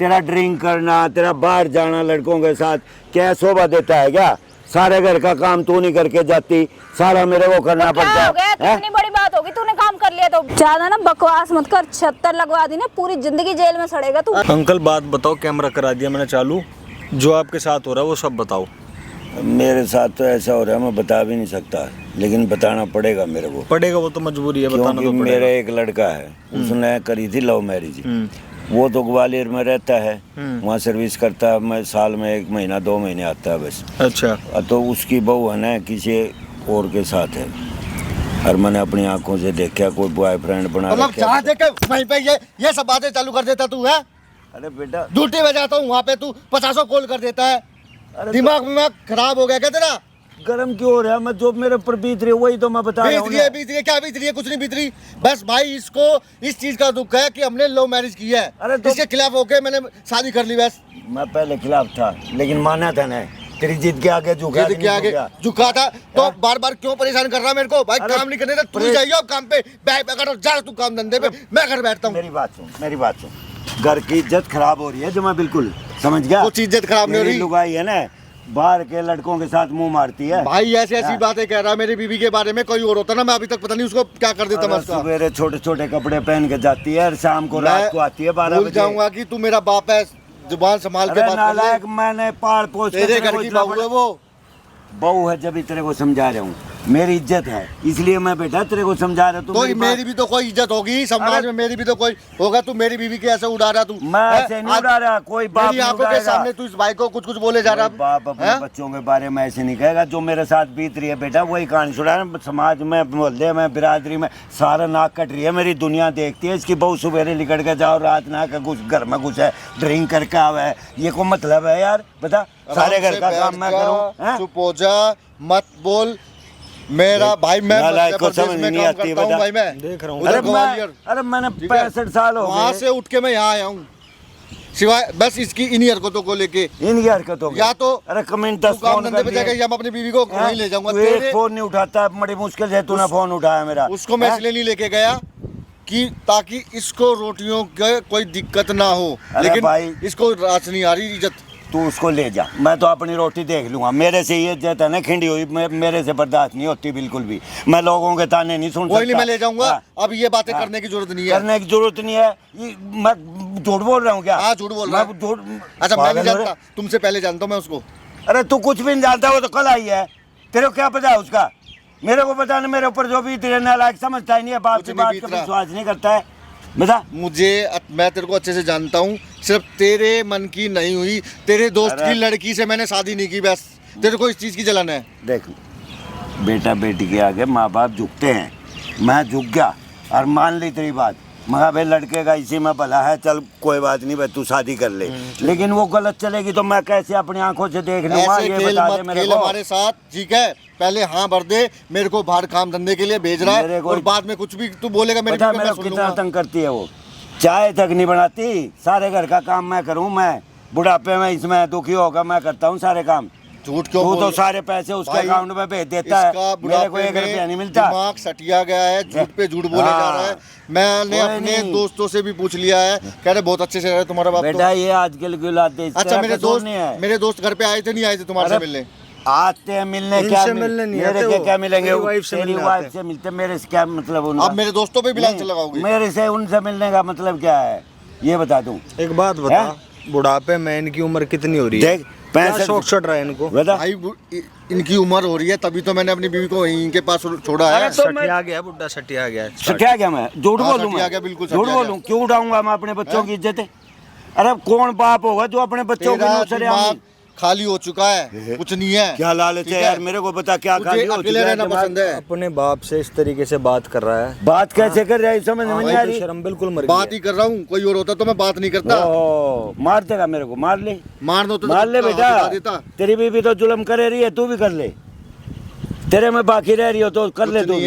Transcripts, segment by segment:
तेरा ड्रिंक करना, तेरा बाहर जाना लड़कों के साथ क्या शोभा देता है क्या? सारे घर का काम तू नहीं करके जाती, सारा मेरे को करना क्या पड़ता हो गया? है। कितनी बड़ी बात होगी, तूने काम कर लिया तो। ज्यादा ना बकवास मत कर, 76 लगवा दी ना, पूरी जिंदगी जेल में सड़ेगा तू। अंकल बात बताओ, कैमरा करा दिया मैंने चालू, जो आपके साथ हो रहा है वो सब बताओ। मेरे साथ तो ऐसा हो रहा है मैं बता भी नहीं सकता, लेकिन बताना पड़ेगा मेरे को। पड़ेगा, वो तो मजबूरी है, बताना तो पड़ेगा। मेरा एक लड़का है, उसने करी थी लव मैरिज। वो तो ग्वालियर में रहता है, वहाँ सर्विस करता है, मैं साल में 1 महीना 2 महीने आता है बस। अच्छा। तो उसकी बहू है ना किसी और के साथ है, और मैंने अपनी आंखों से देखा कोई बॉयफ्रेंड बना जहाँ देखे वहीं पे ये सब बातें चालू कर देता तू है। अरे बेटा ड्यूटी में जाता हूँ वहाँ पे तू 50 कॉल कर देता है। दिमाग विमाग खराब हो गया क्या तेरा? गरम क्यों हो रहा है? मैं जो मेरे ऊपर बीत रही है वही तो मैं बता रहा हूँ। बीत रही है क्या बीत रही है? कुछ नहीं बीत रही, बस भाई इसको इस चीज का दुख है कि हमने लव मैरिज की है। अरे तो इसके खिलाफ होके मैंने शादी कर ली बस। मैं पहले खिलाफ था, लेकिन माना था ना, तेरी जिद के आगे झुका जिद के आगे झुका था तो बार बार क्यों परेशान कर रहा मेरे को? भाई काम नहीं करने तू जाइए अब काम पे, बैग अगर जा तू काम धंधे पे, मैं घर बैठता हूँ। मेरी बात सुन, घर की इज्जत खराब हो रही है जो मैं बिल्कुल समझ गया। कुछ इज्जत खराब नहीं हो रही। लुगाई है ना, बाहर के लड़कों के साथ मुंह मारती है। भाई ऐसी बातें कह रहा है मेरी बीवी के बारे में, कोई और होता ना मैं अभी तक पता नहीं उसको क्या कर देता। मैं सवेरे छोटे छोटे कपड़े पहन के जाती है और शाम को रात को आती है 12 बजे। जाऊंगा कि तू मेरा बाप है, जुबान संभाल के बात नालायक, मैंने पाल पोस के तेरे घर की बहू है वो। बहू है जब तेरे को समझा रहा हूँ, मेरी इज्जत है इसलिए मैं बेटा तेरे को समझा रहा हूँ। तो मेरी भी तो कोई इज्जत होगी समाज में, मेरी भी तो कोई होगा। तू मेरी बीवी के ऐसे उड़ा रहा तू? मैं ऐसे नहीं उड़ा रहा, कोई बाप मेरी आंखों के सामने तू इस भाई को कुछ बोले जा रहा। बाप अपने बच्चों के बारे में ऐसे नहीं कहेगा। जो मेरे साथ बीत रही है बेटा वही कहानी सुना रहा है। समाज में, मोहल्ले में, बिरादरी में सारा नाक कट रही है, मेरी दुनिया देखती है। इसकी बहू सवेरे निकल के जाओ, रात ना का घुस घर में घुस है, ड्रिंक करके आवे है, ये को मतलब है यार? बता, सारे घर का काम मैं करूँ? चुप हो जा, मत बोल। मेरा भाई मैं को समझ नहीं आती भाई, मैं देख रहा हूँ। अरे मैंने 65 साल हो गए वहाँ से उठ के मैं यहाँ आया हूँ, सिवाय बस इसकी इन्हीं हरकतों को लेके। इनकी हरकतों या तो अरे कमेंट 10 काम धंधे पे जाकर या मैं अपनी बीवी को वहीं ले जाऊंगा। तेरे फोन नहीं उठाता, बड़ी मुश्किल से तूने फोन उठाया मेरा। उसको मैं इसलिए नहीं लेके गया कि ताकि इसको रोटियों के कोई दिक्कत ना हो, लेकिन भाई इसको रास नहीं आ रही इज्जत। तू उसको ले जा, मैं तो अपनी रोटी देख लूंगा। मेरे से ये इज्जत है ना खिंडी हुई, मेरे से बर्दाश्त नहीं होती बिल्कुल भी। मैं लोगों के ताने नहीं सुन सकता। मैं ले जाऊंगा। अब ये बातें करने की जरूरत नहीं है, करने की जरूरत नहीं है। मैं झूठ बोल रहा हूँ क्या? हाँ झूठ बोल रहा हूँ। अच्छा मैं नहीं जानता, तुमसे पहले जानता हूँ मैं उसको। अरे तू कुछ भी नहीं जानता, वो तो कल आई है, तेरे को क्या पता है उसका? मेरे को पता नहीं, मेरे ऊपर जो भी तेरे नालायक समझता ही नहीं है, बाप की बात का विश्वास नहीं करता है। बता, मैं तेरे को अच्छे से जानता हूँ, सिर्फ तेरे मन की नहीं हुई, तेरे दोस्त की लड़की से मैंने शादी नहीं की, बस तेरे को इस चीज की जलन है। देख बेटा, बेटी के आगे माँ बाप झुकते हैं, मैं झुक गया और मान ली तेरी बात। मगर भाई लड़के का इसी में भला है, चल कोई बात नहीं भाई, तू शादी कर ले। लेकिन वो गलत चलेगी तो मैं कैसे अपनी आंखों से देख लूंगा? ये बता दे मेरे को। हमारे साथ ठीक है, पहले हाँ भर दे, मेरे को बाहर काम धंधे के लिए भेज रहा है और बाद में कुछ भी तू बोलेगा मेरे को कितना तंग करती है वो। चाय तक नहीं बनाती, सारे घर का काम मैं करूँ। मैं बुढ़ापे में इसमें दुखी होकर मैं करता हूँ सारे काम। झूठ क्यों? तू तो सारे पैसे उसके अकाउंट में भेज देता है, मेरे को 1 रुपया नहीं मिलता। दिमाग सटिया गया है, झूठ पे झूठ बोले जा रहा है। मैंने अपने दोस्तों से भी पूछ लिया है, कह रहे बहुत अच्छे से रहे तुम्हारा बाप। बेटा ये आजकल की औलाद है। अच्छा मेरे दोस्त घर पे आए थे, नहीं आए थे तुम्हारे से मिलने? आते हैं मिलने, क्या मिलने नहीं मेरे के क्या मिलेंगे? तेरी वाइफ से मिलते, मेरे से क्या मतलब? अब मेरे दोस्तों पे भी लांछन लगाओगे? मेरे से उनसे मिलने का मतलब क्या है ये बता दूं। एक बात बता, बुढ़ापे में इनकी उम्र कितनी हो रही है? देख 65 शौक चढ़ रहा है इनको। भाई इनकी उम्र हो रही है, तभी तो मैंने अपनी बीवी को इनके पास छोड़ा है। सटिया गया बुढ़ा, सटिया गया। सटिया गया? मैं झूठ बोलूं? बिल्कुल झूठ बोलूं? क्यों उठाऊंगा मैं अपने बच्चों की इज्जत? अरे कौन बाप होगा जो अपने बच्चों की खाली हो चुका है, कुछ नहीं है। क्या लालच है यार? मेरे को बता क्या खाली हो चुका है? पसंद है। अपने बाप से इस तरीके से बात कर रहा है। बात कैसे कर रहा है समझ में नहीं आ रही। शर्म बिल्कुल मर गई। बात ही कर रहा हूँ, कोई और होता तो मैं बात नहीं करता। मार देगा मेरे को? मार ले, मार दो तो मार ले बेटा। तेरी बीवी तो जुल्म करे रही है, तू भी कर ले। तेरे में बाकी रह रही हो तो कर ले। तू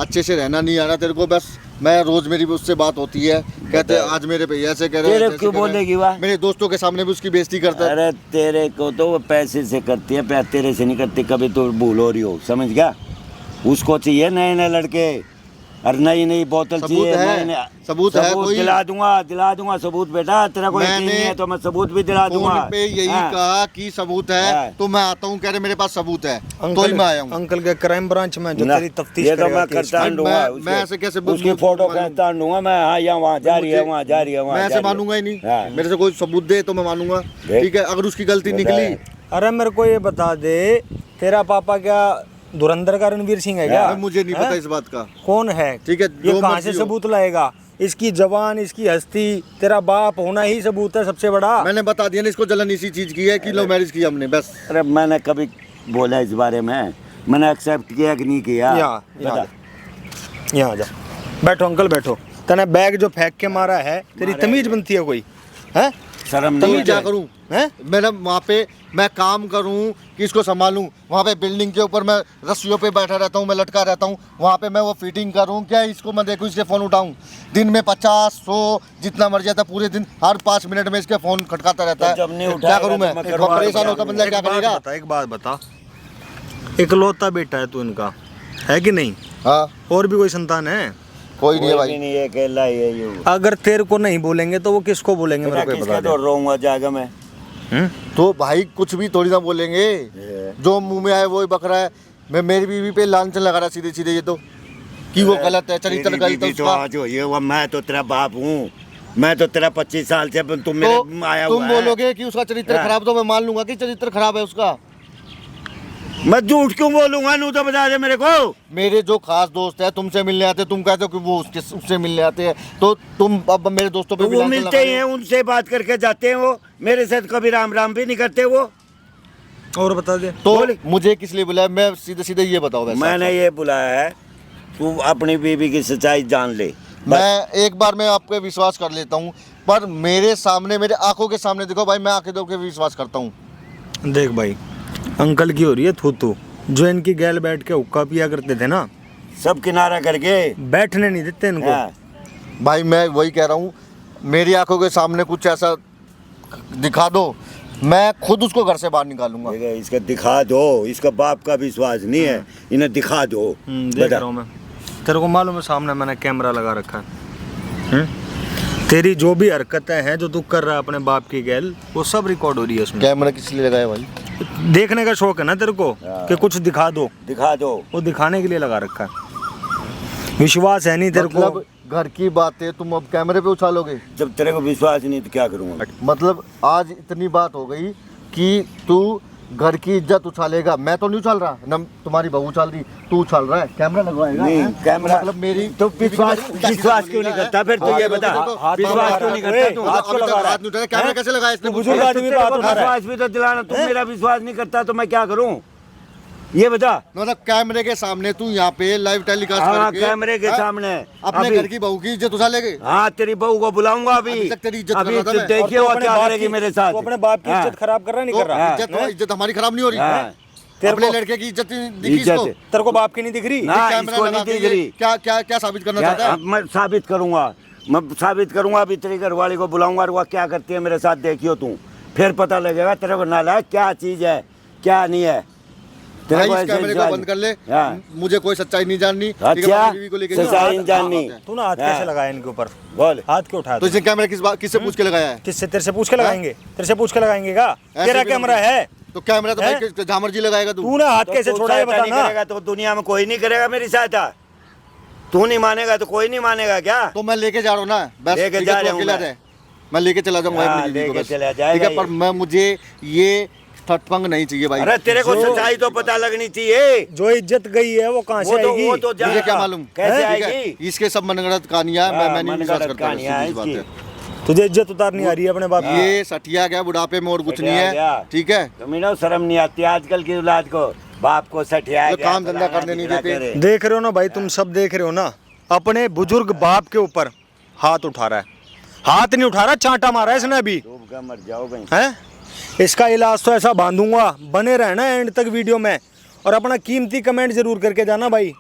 अच्छे से रहना नहीं आ रहा तेरे को, बस मैं रोज मेरी उससे बात होती है, कहते आज मेरे भैया से कह रहे हैं, क्यों बोलेगी वाह? मेरे दोस्तों के सामने भी उसकी बेइज्जती करता है। अरे तेरे को तो वो पैसे से करती है, प्यार तेरे से नहीं करती। कभी तो भूल हो रही हो, समझ गया? उसको चाहिए नए नए लड़के, अरे नहीं बोतल सबूत चाहिए है? नहीं, सबूत है कोई? दिला दूंगा सबूत बेटा, तेरा कोई यकीन नहीं है तो मैं सबूत भी दिला दूंगा। फोन पे यही हाँ। कहा कि सबूत है, हाँ। तो मैं आता हूँ, कह रहे मेरे पास सबूत है, तो ही मैं आया हूँ। अंकल के क्राइम ब्रांच में जो ना, तेरी तफ्तीश ये तो करेगा मैं केस करता की। दूंगा मैं ऐसे कैसे उसकी फोटो खींचता दूंगा मैं। हाँ यहाँ वहाँ जा रही है, वहाँ जा रही है, वहाँ मैं जा ऐसे रही है। मानूंगा ही नहीं। हाँ। मेरे से कोई सबूत दे तो मैं मानूंगा, देख। ठीक है। अगर उसकी गलती बेटा निकली, है। अरे मेरे को ये बता दे, तेरा पापा क्या धुरंधर का रणवीर सिंह है क्या? मुझे नहीं पता इस बात का। कौन है? ठीक है, ये जो कहाँ मर्जी से हो। सबूत लाएगा? इसकी जवान, इसकी हस्ती, तेरा बाप होना ही सबूत है सबसे बड़ा। मैंने बता दिया ना, इसको जलन इसी चीज की है कि लव मैरिज की हमने, बस। अरे मैंने कभी बोला इस बारे में? मैंने एक्सेप्ट किया कि नहीं किया? यहाँ आ जा, बैठो अंकल बैठो। तने बैग जो फेंक के मारा है, तेरी तमीज बनती है कोई? है शर्म नहीं तभी है? क्या करूं? हैं? मैंने वहाँ पे मैं काम करूं कि इसको संभालूं, वहाँ पे बिल्डिंग के ऊपर मैं रस्सियों पे बैठा रहता हूँ, मैं लटका रहता हूँ, वहाँ पे मैं वो फिटिंग करूं क्या? इसको मैं देखूं, इसके फ़ोन उठाऊं, दिन में 50-100 जितना मर जाता, पूरे दिन हर 5 मिनट में इसके फ़ोन खटकाता रहता तो जब नहीं है। उठाएगा क्या करूं तो मैं? मैं बहुत करवा परेशान दूंगा। होता बंदा, क्या करेगा? एक बात बता, इकलौता बेटा है तू इनका, है कि नहीं? हाँ, और भी कोई संतान है? कोई नहीं है कोई भी भाई। नहीं है, अकेला ही है ये। अगर तेरे को नहीं बोलेंगे तो वो किसको बोलेंगे? मेरे को ये किसके बता तो दे। रोऊंगा जागा मैं। तो भाई कुछ भी थोड़ी ना बोलेंगे, जो मुंह में आए वो ही बकरा है। मैं मेरी बीवी पे लांछन लगा रहा सीधे सीधे, ये तो कि वो गलत है, चरित्र तेरी गलत है बीवी तो उसका। आज हो, ये वो मैं तो तेरा बाप हूँ, मैं तो तेरा 25 साल से तुम मेरे तो आया हुआ तुम है। बोलोगे कि उसका चरित्र हाँ। खराब, तो मैं मान लूंगा कि चरित्र खराब है उसका। मैं झूठ क्यों बोलूंगा? नू तो बता दे मेरे को। मेरे जो खास दोस्त है तुमसे मिलने आते, तुम कहते हो कि वो उससे मिलने आते हैं, तो तुम अब मेरे दोस्तों पे तो भी वो लांछन मिलते लगा ही रहे हैं, हो। उनसे बात करके जाते हैं, वो मेरे साथ कभी राम राम भी नहीं करते वो। और बता दे। तो मुझे किस लिए बुलाया? मैं सीधे सीधे ये बताओ वैसे। मैंने ये बुलाया है, तू अपनी बीवी की सच्चाई जान ले। मैं एक बार में आप पे विश्वास कर लेता हूँ, पर मेरे सामने, मेरे आंखों के सामने देखो भाई, मैं आंखें दो के विश्वास करता हूँ। देख भाई, अंकल की हो रही है थू, जो इनकी गैल बैठ के हुक्का पिया करते थे ना, सब किनारा करके बैठने नहीं देते इनको। हाँ। भाई मैं वही कह रहा हूँ, मेरी आंखों के सामने कुछ ऐसा दिखा दो, मैं खुद उसको घर से बाहर निकालूंगा। ठीक है, इसका दिखा दो, इसका बाप का विश्वास नहीं है, इन्हें दिखा दो। देख बेटा, रहा हूँ मैं, तेरे को मालूम है सामने मैंने कैमरा लगा रखा है। तेरी जो भी हरकतें हैं जो तू कर रहा है अपने बाप की गैल, वो सब रिकॉर्ड हो रही है उसमें। कैमरा किस लिए लगाया भाई? देखने का शौक है ना तेरे को कि कुछ दिखा दो, दिखा दो। वो दिखाने के लिए लगा रखा है। विश्वास है नहीं तेरे मतलब को? घर की बातें तुम अब कैमरे पे उछालोगे? जब तेरे को विश्वास नहीं तो क्या करूँगा? मतलब आज इतनी बात हो गई कि तू घर की इज्जत उछालेगा। मैं तो नहीं उछाल रहा ना, तुम्हारी बहू उछाल रही, तू उछाल रहा है। कैमरा लगवाएगा? नहीं, हैं? कैमरा मतलब मेरी तो विश्वास क्यों नहीं करता? फिर तो ये बता, विश्वास क्यों नहीं करता तू? हाथ क्यों लगा रहा है? कैमरा कैसे लगाया इसने? बुजुर्ग आदमी पे हाथ उठा रहा है। विश्वास भी तो दिलाना, तुम मेरा विश्वास नहीं करता तो मैं क्या करूँ? ये बता। मतलब कैमरे के सामने तू यहाँ पे लाइव टेलीकास्ट हाँ, करके कैमरे के हैं? सामने अपने अभी- घर की बहू की इज्जत उछालेगे? हाँ, तेरी बहू को बुलाऊंगा अभी। अभी तक तेरी इज्जत कर अभी रहा था मैं। देखिए और वो तू क्या अपने बाप करेगी की- मेरे साथ। तू अपने बाप की हाँ। इज्जत खराब कर रहा है नहीं तो कर रहा? इज्जत हमारी खराब नहीं हो रही? हाँ। तेरे अपने को- लड़के की इज्जत दिखी इज्जत इसको? है। तेरे को बाप की नहीं दिख रही? ना, कैमरा इसको लगा नहीं के दिख ये रही। क्या साबित करना चाहता क्या, है? अब मैं साबित करूंगा, मैं साबित करूंगा। अभी तेरी घरवाली को बुलाऊंगा और वो क्या करती है मेरे साथ देखियो तू, फिर पता लगेगा तेरे को नालायक क्या चीज है क्या नहीं है। तेरे भाई को इस ऐसे कैमरे को जान- बंद कर ले, हाँ। मुझे कोई सच्चाई नहीं जाननी। ठीक है, अच्छा, अपनी बीवी को लेके सच्चाई जाओ। नहीं जाननी। तू ना हाथ हाँ। कैसे लगाया इनके ऊपर? बोल। हाथ क्यों उठाया? तो इसने कैमरा किससे पूछ के लगाया है? किससे? तेरे से पूछ के लगाएंगे? तेरे से पूछ के लगाएंगे क्या? ऐसे तेरा भी कैमरा है? तो कैमरा तो हैं? भाई झामर जी लगाएगा तू। तू ना हाथ तो कैसे तू छोड़ा है सहायता नहीं बता ना। करेगा तो दुनिया में कोई नहीं करेगा मेरी सहायता। तू नहीं मानेगा तो कोई नहीं मानेगा क्या? तो मैं लेके जा रहा हूँ ना, बस लेके ठीक है, जा तू रहा हूँ अकेला मैं। रहे। मैं लेके चला जाऊंगा हाँ, अपनी बीवी को लेके बस। चला जाएगा ठीक है, ये। पर मैं मुझे ये ठटपंग नहीं चाहिए भाई। अरे तेरे को जो- सच्चाई तो पता लगनी चाहिए। जो इज्जत गई है वो कहाँ से वो तो आएगी? मुझे क्या मालूम कैसे ठीक है? आएगी? इसके सब मनगढ़ंत कहानियां मैं नहीं मनगढ़ंत विश्वास करता। कहानियां हैं सीधी बात इसकी। है। तुझे इज्जत उतारनी आ रही है अपने बाप की? ये सटिया गया बुढ़ापे में और कुछ नहीं सटिया गया। है। ठीक है, तुम्हें शर्म नहीं आती आजकल की औलाद को, बाप को सठिया ये काम धंधा करने नहीं देते। देख रहे हो ना भाई, तुम सब देख रहे हो ना, अपने बुजुर्ग बाप के ऊपर हाथ उठा रहा है। हाथ नहीं उठा रहा, चांटा मारा है इसने अभी। डूब कर मर जाओ भाई। हैं? इसका इलाज तो ऐसा बांधूंगा, बने रहना एंड तक वीडियो में, और अपना कीमती कमेंट जरूर करके जाना भाई।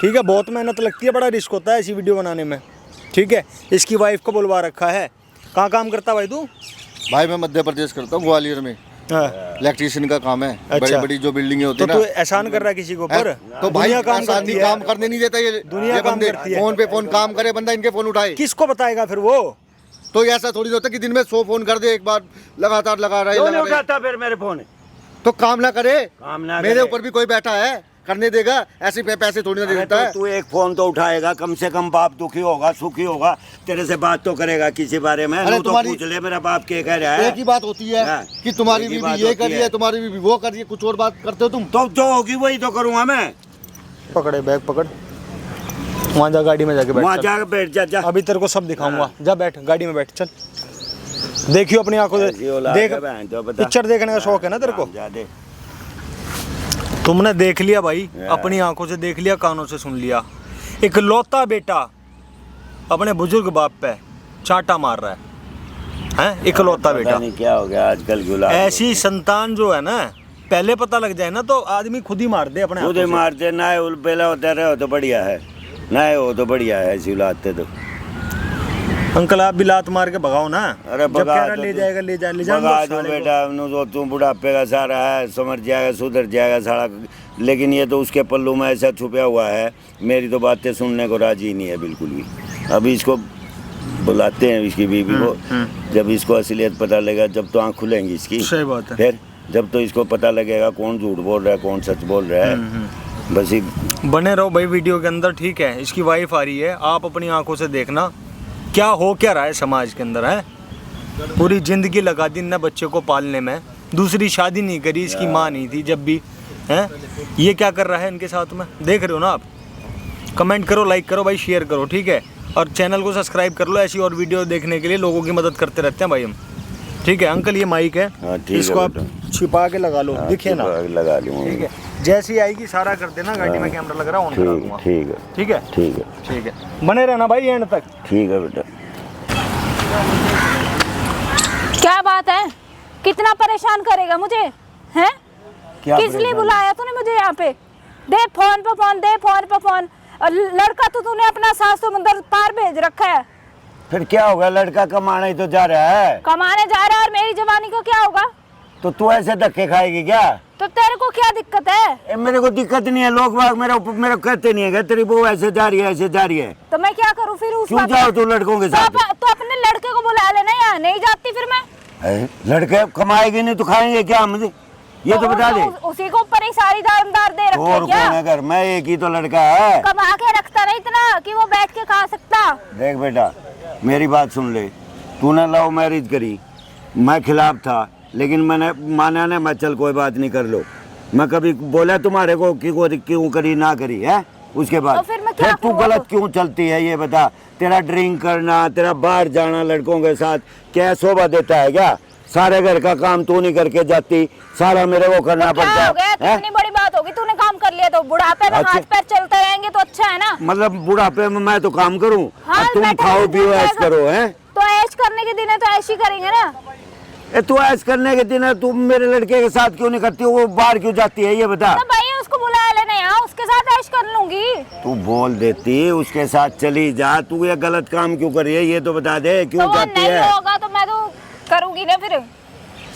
ठीक है, बहुत मेहनत लगती है, बड़ा रिस्क होता है ऐसी वीडियो बनाने में। ठीक है, इसकी वाइफ को बुलवा रखा है। कहाँ काम करता भाई तू? भाई मैं मध्य प्रदेश करता हूँ, ग्वालियर में। हाँ। इलेक्ट्रिशियन का काम है। अच्छा। बड़ी बड़ी जो बिल्डिंगें होती तो है तू ना, एहसान कर रहा है किसी के ऊपर? तो भाई दुनिया काम आसानी करती है। काम करने नहीं देता ये दुनिया ये काम बंदे। करती है। फोन पे फोन काम करे बंदा, इनके फोन उठाए। किसको बताएगा फिर वो? तो ये ऐसा थोड़ी होता कि दिन में 100 फोन कर दे एक बार, लगातार लगा रहा क्यों नहीं है। उठाता फिर मेरे फोन? तो काम ना करे, काम ना मेरे करे। ऊपर भी कोई बैठा है, करने देगा? ऐसे पैसे थोड़ी ना दे अरे देता तो है। तू एक फोन तो उठाएगा, कम से कम बाप दुखी होगा, सुखी होगा, तेरे से बात तो करेगा किसी बारे में। अरे तो तुम्हारी- पूछ ले मेरा बाप क्या कह रहा है। एक ही बात होती है हाँ, कि तुम्हारी एक ही बीवी बात ये होती कर रही है, तुम्हारी बीवी वो कर रही है, कुछ और बात करते हो तुम। तो जो होगी वही तो करूंगा मैं। पकड़े बैग पकड़, वहाँ जा गाड़ी में जाके बैठ। वहाँ चल। जाकर बैठ जा। अभी तेरे को सब दिखाऊंगा। जा बैठ गाड़ी में बैठ, चल। देखियो अपनी आंखों ऐसी से औलाद देख। है बहन, तो बता। पिक्चर देखने का शौक है ना तेरे को? जा दे। तुमने देख लिया भाई, अपनी आंखों से देख लिया, कानों से सुन लिया। इकलौता बेटा अपने बुजुर्ग बाप पे चाटा मार रहा है? इकलौता पता बेटा। नहीं क्या हो गया आजकल की औलाद। ऐसी संतान जो है ना, पहले पता लग जाए ना तो आदमी खुद ही मार दे अपने खुद ही हाथों से। मारते ना है, पहला होता रहे हो तो बढ़िया है, ना हो तो बढ़िया है ऐसी औलाद थे तो। अंकल आप भी लात मार के भगाओ ना। अरे जब भगा कह रहा दो ले तू। जाएगा ले जा ले जा भगा दो बेटा, जो तू बुढ़ापे का सारा है, समझ जाएगा, सुधर जाएगा सारा। लेकिन ये तो उसके पल्लू में ऐसा छुपा हुआ है, मेरी तो बातें सुनने को राजी नहीं है बिल्कुल भी। अभी इसको बुलाते हैं इसकी बीवी को, जब इसको असलियत पता लगेगा, जब तो आँख खुलेंगी इसकी। सही बात है। फिर जब तो इसको पता लगेगा कौन झूठ बोल रहा है कौन सच बोल रहा है। बस ही बने रहो भाई वीडियो के अंदर, ठीक है? इसकी वाइफ आ रही है, आप अपनी आंखों से देखना क्या हो क्या रहा है समाज के अंदर है। पूरी जिंदगी लगा दी ना बच्चे को पालने में, दूसरी शादी नहीं करी, इसकी माँ नहीं थी जब भी है। ये क्या कर रहा है इनके साथ में, देख रहे हो ना आप? कमेंट करो, लाइक करो भाई, शेयर करो, ठीक है? और चैनल को सब्सक्राइब कर लो, ऐसी और वीडियो देखने के लिए। लोगों की मदद करते रहते हैं भाई हम, ठीक है? अंकल ये माइक है, हाँ, ठीक है इसको आप बेटा। छिपा के लगा लो, दिखे ना? लगा लूँगा। ठीक है, जैसी आएगी सारा कर देना। गाड़ी में कैमरा लग रहा है, ऑन करा दूंगा। ठीक है ठीक है ठीक है ठीक है, बने रहना भाई एंड तक। ठीक है बेटा। क्या बात है, कितना परेशान करेगा मुझे, हैं? क्या किस लिए परेशान? बुलाया तूने मुझे यहाँ पे? दे फोन पे फोन, दे फोन पे फोन। और लड़का तो तूने अपना 7 समुंदर पार भेज रखा है। फिर क्या होगा, लड़का कमाने ही तो जा रहा है। कमाने जा रहा है, और मेरी जवानी को क्या होगा? तो तू ऐसे धक्के खाएगी क्या? तो तेरे को क्या दिक्कत है? मेरे को दिक्कत नहीं है, लोग बाग मेरे को कहते नहीं है कि तेरी बहू ऐसे जा रही है ऐसे जा रही है। तो मैं क्या करूँ फिर उस क्यों बात जाओ पे? तू लड़कों के तो, साथ? तो अपने लड़के को बुला लेना, यहाँ नहीं जाती फिर मैं। लड़के कमाएगी नहीं तो खाएंगे क्या मुझे, ये तो बता दे। उसी को ऊपर ही सारी दामदार दे रखी है और क्या? कौन है घर में, एक ही तो लड़का है। कमा के रखता नहीं इतना कि वो बैठ के खा सकता। देख बेटा मेरी बात सुन ले, तूने लव मैरिज करी, मैं खिलाफ था, लेकिन मैंने माना ना, मैं चल कोई बात नहीं कर लो। मैं कभी बोला तुम्हारे को कि क्यों करी ना करी है? उसके बाद तो फिर मैं क्या तू करूं? गलत क्यों चलती है ये बता। तेरा ड्रिंक करना, तेरा बाहर जाना लड़कों के साथ क्या शोभा देता है क्या? सारे घर का काम तू नहीं करके जाती, सारा मेरे को करना तो क्या पड़ता हो गया? तो है। इतनी बड़ी बात होगी, तूने काम कर लिया तो बुढ़ापे में अच्छा। हाथ पैर चलते रहेंगे तो अच्छा है ना। मतलब बुढ़ापे में मैं तो काम करूं हाँ, और तुम बैठे खाओ रहते पियो हैं, ऐश करो हैं? तो ऐश करने के दिन है तो ऐश ही करेंगे ना। तू ऐश करने के दिन तुम मेरे लड़के के साथ क्यों नहीं करती हो? वो बाहर क्यों जाती है ये बता। तो भाई उसको बुला लेना यहाँ, उसके साथ ऐश कर लूंगी। तू बोल देती उसके साथ चली जा, तू ये गलत काम क्यों कर रही है ये तो बता दे, तो क्यों वो जाती नहीं है? होगा तो मैं तो करूंगी ना फिर।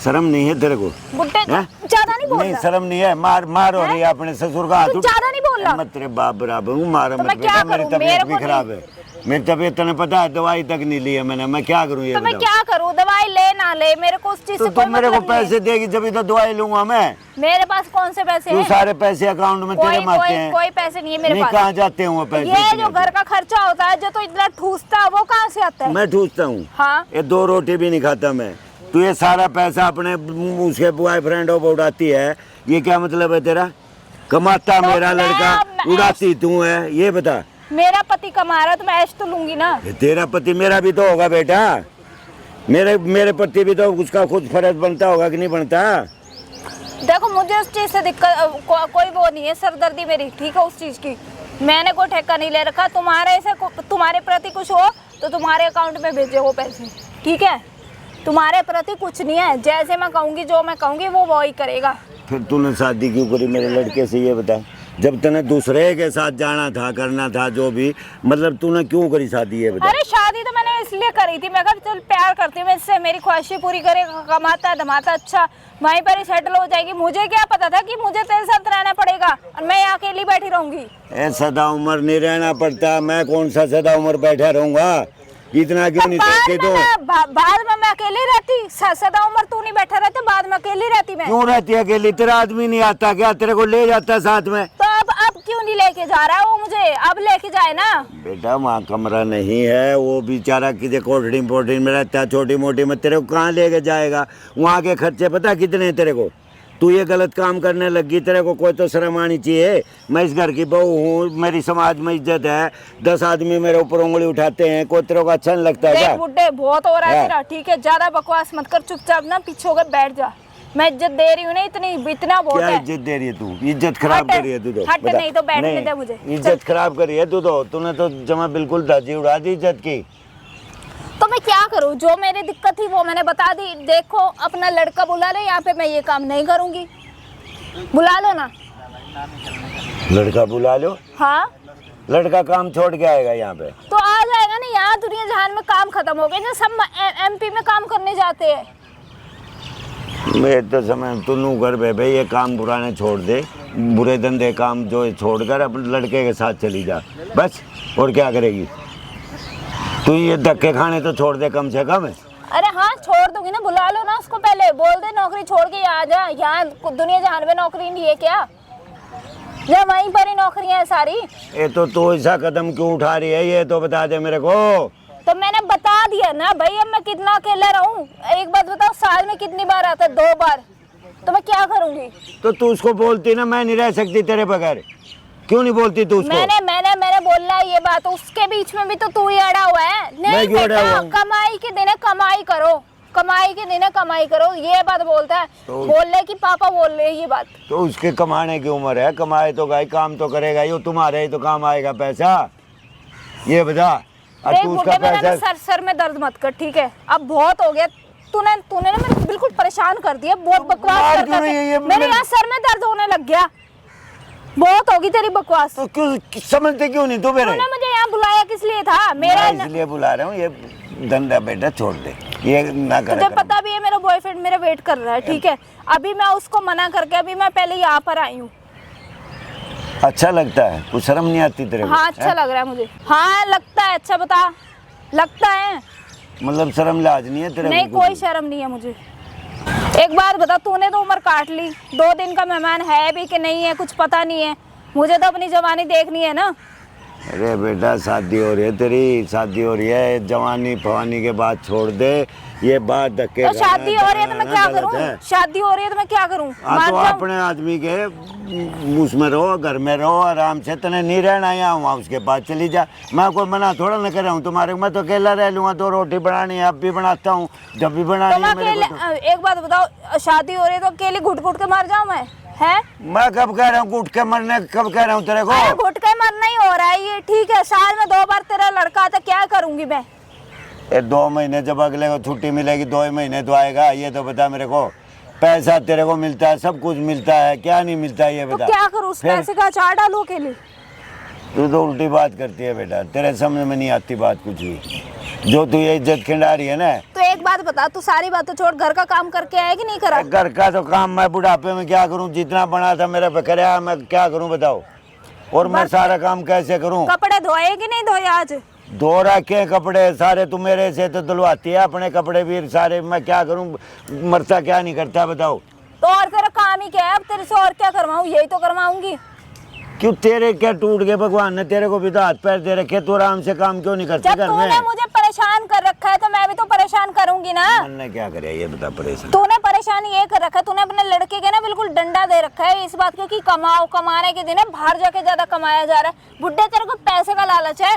शर्म नहीं है तेरे को? बुड्ढे हैं? ज्यादा नहीं बोल नहीं रहा। शर्म नहीं है? मार मार हो रही है अपने ससुर का हाथ तू ज्यादा नहीं बोल रहा। मैं तेरे बाप बराबर हूँ, मारा तो मत मैं क्या बेटा, मेरी करूं? तबीयत मेरे भी को खराब है। मेरी तबीयत तने पता है, दवाई तक नहीं ली है मैंने, मैं क्या करूँ ये तो मैं बताओ। क्या करूँ? दवाई ले ना ले, मेरे को उस चीज तो से कोई तुम मेरे को मतलब नहीं है। पैसे देगी जब तो दवाई लूंगा मैं। मेरे पास कौन से पैसे तू हैं? सारे पैसे अकाउंट में तेरे में आते हैं। कोई पैसे नहीं है मेरे नहीं पास। कहाँ जाते हैं वो पैसे? ये जो इतने? घर का खर्चा होता है, जो तो इतना ठूसता है, वो कहाँ से आता है? मैं ठूसता हूँ? हाँ। ये 2 रोटी भी नहीं खाता मैं। तू ये सारा पैसा अपने उसके बॉयफ्रेंडों पर उड़ाती है, ये क्या मतलब है तेरा? कमाता तो मेरा मैं लड़का, अब उड़ाती तू है, ये बता। मेरा पति कमा रहा है तो मैं ऐश तो लूंगी ना। ये तेरा पति मेरा भी तो होगा बेटा, मेरे पति भी तो उसका खुद फर्ज बनता होगा कि नहीं बनता? देखो मुझे उस चीज से दिक्कत कोई वो नहीं है, सरदर्दी मेरी, ठीक है? उस चीज की मैंने कोई ठेका नहीं ले रखा। तुम्हारे प्रति कुछ हो तो तुम्हारे अकाउंट में भेजे वो पैसे, ठीक है? तुम्हारे प्रति कुछ नहीं है, जैसे मैं कहूँगी, जो मैं कहूँगी वो ही करेगा। फिर तूने शादी क्यों करी मेरे लड़के से ये बता? जब तूने दूसरे के साथ जाना था, करना था जो भी, मतलब तूने क्यों करी शादी है बता? अरे शादी तो मैंने इसलिए करी थी, मैं चल प्यार करती हूँ मैं इससे, मेरी ख्वाहिशें पूरी करेगा, कमाता धमाता अच्छा वहीं पर ही सेटल हो जाएगी। मुझे क्या पता था कि मुझे तेरे साथ रहना पड़ेगा और मैं यहाँ अकेली बैठी रहूंगी। सदा उम्र नहीं रहना पड़ता, मैं कौन सा सदा उम्र बैठा रहूंगा, इतना क्यों नहीं सोचती तो? बाद में मैं अकेली रहती, सदा उम्र तू नहीं बैठा रहता, बाद में अकेली रहती मैं। क्यों रहती है अकेली? तेरा आदमी नहीं आता क्या, तेरे को ले जाता साथ में? तो अब क्यों नहीं लेके जा रहा है वो मुझे? अब लेके जाए ना। बेटा वहाँ कमरा नहीं है, वो बेचारा किसी कोठड़ी पोठड़ी में रहता है छोटी मोटी में, तेरे को कहाँ लेके जाएगा? वहाँ के खर्चे पता कितने हैं तेरे को? तू ये गलत काम करने लगी, तेरे को कोई तो शर्म आनी चाहिए। मैं इस घर की बहू हूँ, मेरी समाज में इज्जत है, 10 आदमी मेरे ऊपर उंगली उठाते हैं, कोई तेरे को अच्छा नहीं लगता है क्या? देख बुड्ढे बहुत हो रहा है तेरा, ठीक है? ज्यादा बकवास मत कर, चुपचाप ना पीछे होकर बैठ जा। मैं इज्जत दे रही हूँ ना, इतना बहुत क्या है। इज्जत दे रही है तू? इज्जत खराब कर रही है तू तो। हट बता। नहीं तो बैठने दे मुझे। इज्जत खराब कर रही है तू तो, तूने तो जमा बिल्कुल धज्जी उड़ा दी इज्जत की। तो मैं क्या करूँ? जो मेरी दिक्कत थी वो मैंने बता दी। देखो अपना लड़का बुला ले, यहाँ पे मैं ये काम नहीं करूँगी। बुला लो ना। लड़का बुला लो? हाँ लड़का काम छोड़ के आएगा यहाँ पे? तो आ जाएगा ना, यहाँ दुनिया जहान में काम खत्म हो गए ना, सब MP में काम करने जाते हैं। मैं तो समझ तू नू कर बे, ये काम पुराने छोड़ दे, बुरे धंधे काम जो छोड़कर अपने लड़के के साथ चली जा बस। और क्या करेगी तू? ये धक्के खाने तो छोड़ दे कम से कम। अरे हाँ छोड़ दूंगी ना, बुला लो ना उसको, पहले बोल दे नौकरी छोड़ के आ जा। यहाँ दुनिया जहान में नौकरी नहीं है क्या? या वहीं पर ही नौकरियां हैं सारी। ये तो तू ऐसा कदम क्यों उठा रही है, ये तो बता दे मेरे को। तो मैंने बता दिया ना भाई, अब मैं कितना अकेला रहूं? एक बात बताओ, साल में कितनी बार आता है? 2 बार। तो मैं क्या करूंगी? तो तू उसको बोलती ना, मैं नहीं रह सकती तेरे बगैर। क्यों नहीं बोलती तू उसको? मैंने बोला ये बात, उसके बीच में भी तो तू ही अड़ा हुआ है। नहीं बेटा, कमाई के दिन है, कमाई करो, कमाई के दिन है, कमाई करो, ये बात बोलता है। तो बोल ले कि पापा बोल ले ये बात। तो उसके कमाने की उम्र है, कमाए तो गाय, काम तो करेगा ये, तुम्हारे ही तो काम आएगा पैसा, ये बता। देख बुड्ढे, मेरा सर में दर्द मत कर, ठीक है? अब बहुत हो गया, तूने ना मेरे बिल्कुल परेशान कर दिया, बहुत बकवास कर मेरे यहाँ सर में दर्द होने लग गया। बहुत होगी तेरी बकवास। तो क्यों समझते क्यों नहीं तू मेरे? तूने मुझे यहाँ बुलाया किस लिए था? मेरा इसलिए बुला रहा हूँ, ये धंधा बेटा छोड़ दे, ये ना कर। तुझे पता भी है मेरा बॉयफ्रेंड मेरा वेट कर रहा है, ठीक है? अभी मैं उसको मना करके अभी मैं पहले यहाँ पर आई हूँ। अच्छा लगता है? कुछ शर्म नहीं आती तेरे को? हाँ अच्छा लग रहा है मुझे। हाँ लगता है, अच्छा बता, लगता है? मतलब शर्म लाज नहीं है तेरे को? नहीं कोई शर्म नहीं है मुझे। एक बात बता, तूने तो उम्र काट ली, 2 दिन का मेहमान है भी कि नहीं है कुछ पता नहीं है, मुझे तो अपनी जवानी देखनी है ना। अरे बेटा शादी हो रही है तेरी, शादी हो रही है, जवानी फवानी के बाद छोड़ दे, ये बात धक्के। तो शादी हो रही है तो मैं क्या करूं? शादी हो रही है तो मैं क्या करूं? तो अपने आदमी के उसमें रहो, घर में रहो आराम से, तने नहीं रहना यहाँ, वहाँ उसके पास चली जा। मैं कोई मना थोड़ा न कर रहा हूँ तुम्हारे, मैं तो अकेला रह लूँगा, 2 रोटी बनानी है, अब भी बनाता हूँ, जब भी बनानी है मेरे को। एक बात बताओ, शादी हो रही है तो अकेले घुट घुट के मर जाऊं मैं? है? मैं कब कह रहा हूँ घुट के मरने, कब कह रहा हूँ तेरे को? घुट के मरना ही हो रहा है ये, ठीक है? साल में 2 बार तेरा लड़का आता, क्या करूंगी मैं? 2 महीने जब अगले को छुट्टी मिलेगी, 2 महीने तो आएगा, ये तो बता मेरे को। पैसा तेरे को मिलता है, सब कुछ मिलता है, क्या नहीं मिलता है ये बता। तो क्या करूँ उस पैसे का अचार डालूं अकेले? तू तो उल्टी बात करती है बेटा, तेरे समझ में नहीं आती बात कुछ भी, जो तू ये इज्जत खिंडा रही है ना। तो एक बात बता, तू सारी बातें छोड़, घर का काम करके आया कि नहीं करा? घर का तो काम मैं बुढ़ापे में क्या करूं, जितना बना था मेरे पे कराया, मैं क्या करूं बताओ? और मैं सारा काम कैसे करूं? कपड़े धोए कि नहीं धोए आज? धो रखे कपड़े सारे, तू मेरे से तो धुलवाती है अपने कपड़े भी सारे, मैं क्या करूं? मरता क्या नहीं करता बताओ? तो और तेरा काम ही क्या है? अब तेरे से और क्या करवाऊं? यही तो करवाऊंगी। क्यों तेरे क्या टूट गए? भगवान ने तेरे को भी तो हाथ पैर दे रखे, तू आराम से काम क्यों नहीं करती जब घर में? तूने मुझे परेशान कर रखा है तो मैं भी तो परेशान करूंगी ना। मैंने क्या करे ये बता? परेशान तूने परेशान ये कर रखा है, तूने अपने लड़के के ना बिल्कुल डंडा दे रखा है इस बात की कमाओ, कमाने के दिन है बाहर जाके ज्यादा कमाया जा रहा है। बुड्ढे तेरे को पैसे का लालच है,